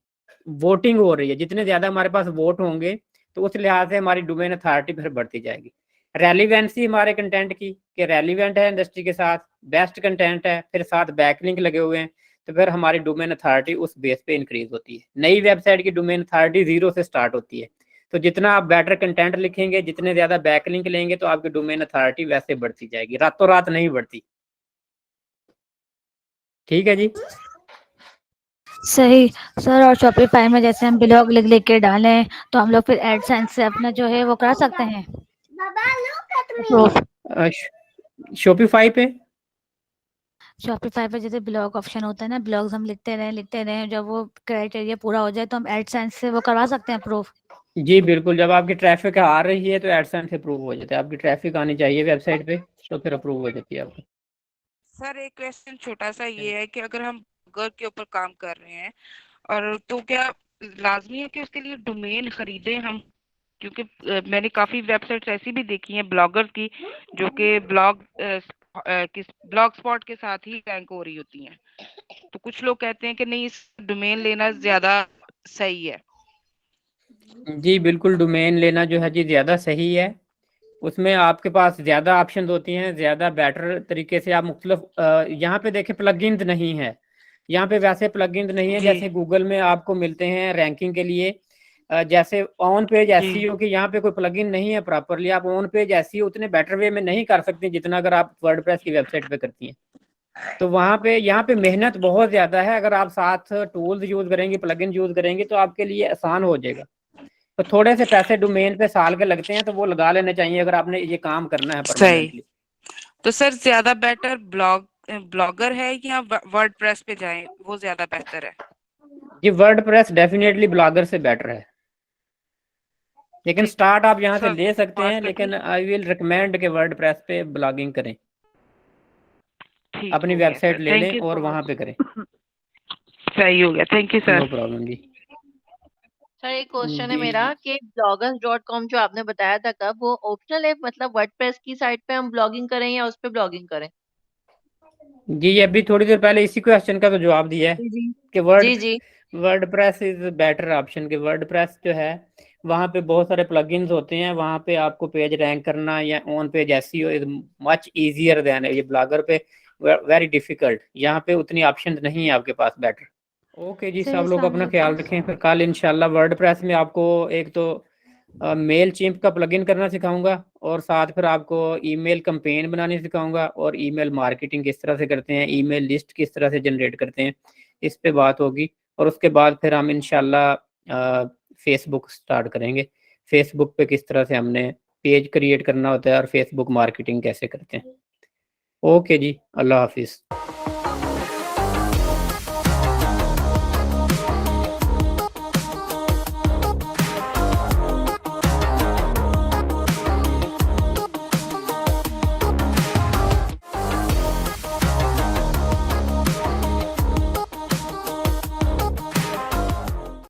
वोटिंग हो रही है, जितने ज्यादा हमारे पास वोट होंगे तो उस लिहाज से हमारी डोमेन अथॉरिटी फिर बढ़ती जाएगी। रेलिवेंसी हमारे कंटेंट की कि रेलिवेंट है इंडस्ट्री के साथ, बेस्ट कंटेंट है, फिर साथ बैकलिंक लगे हुए हैं, तो फिर हमारी डोमेन अथॉरिटी उस बेस पे इंक्रीज होती है। नई वेबसाइट की डोमेन अथॉरिटी 0 से स्टार्ट होती है, तो जितना आप बेटर कंटेंट लिखेंगे, जितने ज्यादा बैकलिंक लेंगे तो आपकी डोमेन अथॉरिटी वैसे बढ़ती जाएगी, रातों रात नहीं बढ़ती। ठीक है जी। सही सर। और शॉपिफाई में जैसे हम ब्लॉग लिख लिख के डालें तो हम लोग फिर एडसेंस से अपना जो है वो करा सकते हैं प्रूफ। शॉपिफाई पे शॉपिफाई पे जैसे ब्लॉग ऑप्शन होता है ना, ब्लॉग्स हम लिखते रहें, जब वो क्राइटेरिया पूरा हो जाए तो हम एडसेंस से वो करवा सकते हैं प्रूफ। जी बिल्कुल, जब आपकी ट्रैफिक आ रही है तो एडसेंस से अप्रूव हो जाता है। आपकी ट्रैफिक आनी चाहिए वेबसाइट पे तो फिर अप्रूव हो जाती है आपकी। सर एक क्वेश्चन छोटा सा ये है कि अगर हम ब्लॉगर के ऊपर काम कर रहे हैं और तो क्या लाजमी है कि उसके लिए डोमेन खरीदें हम? क्योंकि मैंने काफी वेबसाइट्स ऐसी भी देखी हैं ब्लॉगर्स की जो कि ब्लॉग स्पॉट के साथ ही रैंक हो रही होती हैं, तो कुछ लोग कहते हैं कि नहीं, इस डोमेन लेना ज्यादा सही है। जी बिल्कुल, डोमेन लेना जो है जी ज़्यादा सही है। उसमें आपके पास ज़्यादा ऑप्शन होती हैं, ज़्यादा बेटर तरीके से आप मुख्तलिफ यहाँ पे देखें प्लगइन्स नहीं है, यहाँ पे वैसे प्लगइन्स नहीं है जी जैसे गूगल में आपको मिलते हैं रैंकिंग के लिए। जैसे ऑन पेज जी एसईओ की यहाँ पे कोई प्लगइन नहीं है प्रॉपरली, आप ऑन पेज एसईओ उतने बेटर वे में नहीं कर सकते जितना अगर आप वर्डप्रेस की वेबसाइट पे करती हैं। तो वहाँ पे यहाँ पे मेहनत बहुत ज़्यादा है, अगर आप साथ टूल्स यूज़ करेंगे, प्लगइन यूज़ करेंगे तो आपके लिए आसान हो जाएगा। तो थोड़े से पैसे डोमेन पे साल के लगते हैं तो वो लगा लेने चाहिए अगर आपने ये काम करना है सही। परमानेंटली। तो सर ज्यादा बेटर ब्लॉगर है या वर्डप्रेस पे जाएं, वो ज्यादा बेहतर है? ये वर्डप्रेस डेफिनेटली ब्लॉगर से बेटर है, लेकिन ठीक स्टार्ट आप यहाँ से सर, ले सकते हैं, बात लेकिन करनी आई विल रिकमेंड के वर्डप्रेस पे ब्लॉगिंग करें, ठीक अपनी हो गया वेबसाइट सर, ले थैंक लें यू और सो वहाँ मच। पे करें। सही हो गया, thank you no sir. Problem जी। सर एक क्वेश्चन है जी मेरा कि bloggers.com जो आपने बताया था कब, वो ऑप्शनल है, मतलब वर्डप्रेस की साइट पे हम ब्लॉगिंग करें या उस पे ब्लॉगिंग करें? जी, अभी थोड़ी देर पहले इसी क्वेश्चन का तो जवाब दिया है जी जी कि जी जी वर्डप्रेस इज बेटर ऑप्शन। के वर्डप्रेस जो है वहाँ पे बहुत सारे प्लगइन्स होते हैं, वहाँ पे आपको पेज रैंक करना या on page SEO is much easier than ये ब्लॉगर पे वेरी डिफिकल्ट। यहाँ पे उतनी ऑप्शन नहीं है आपके पास बेटर। ओके जी, सब लोग अपना ख्याल रखें, फिर कल इंशाल्लाह वर्डप्रेस में आपको एक तो मेल चिम्प का प्लगइन करना सिखाऊंगा और साथ फिर आपको ईमेल कैंपेन बनानी सिखाऊंगा और ईमेल मार्केटिंग किस तरह से करते हैं, ईमेल लिस्ट किस तरह से जनरेट करते हैं, इस पे बात होगी। और उसके बाद फिर हम इंशाल्लाह फेसबुक स्टार्ट करेंगे, फेसबुक पे किस तरह से हमने पेज क्रिएट करना होता है और फेसबुक मार्केटिंग कैसे करते हैं। ओके जी, अल्लाह हाफिज़।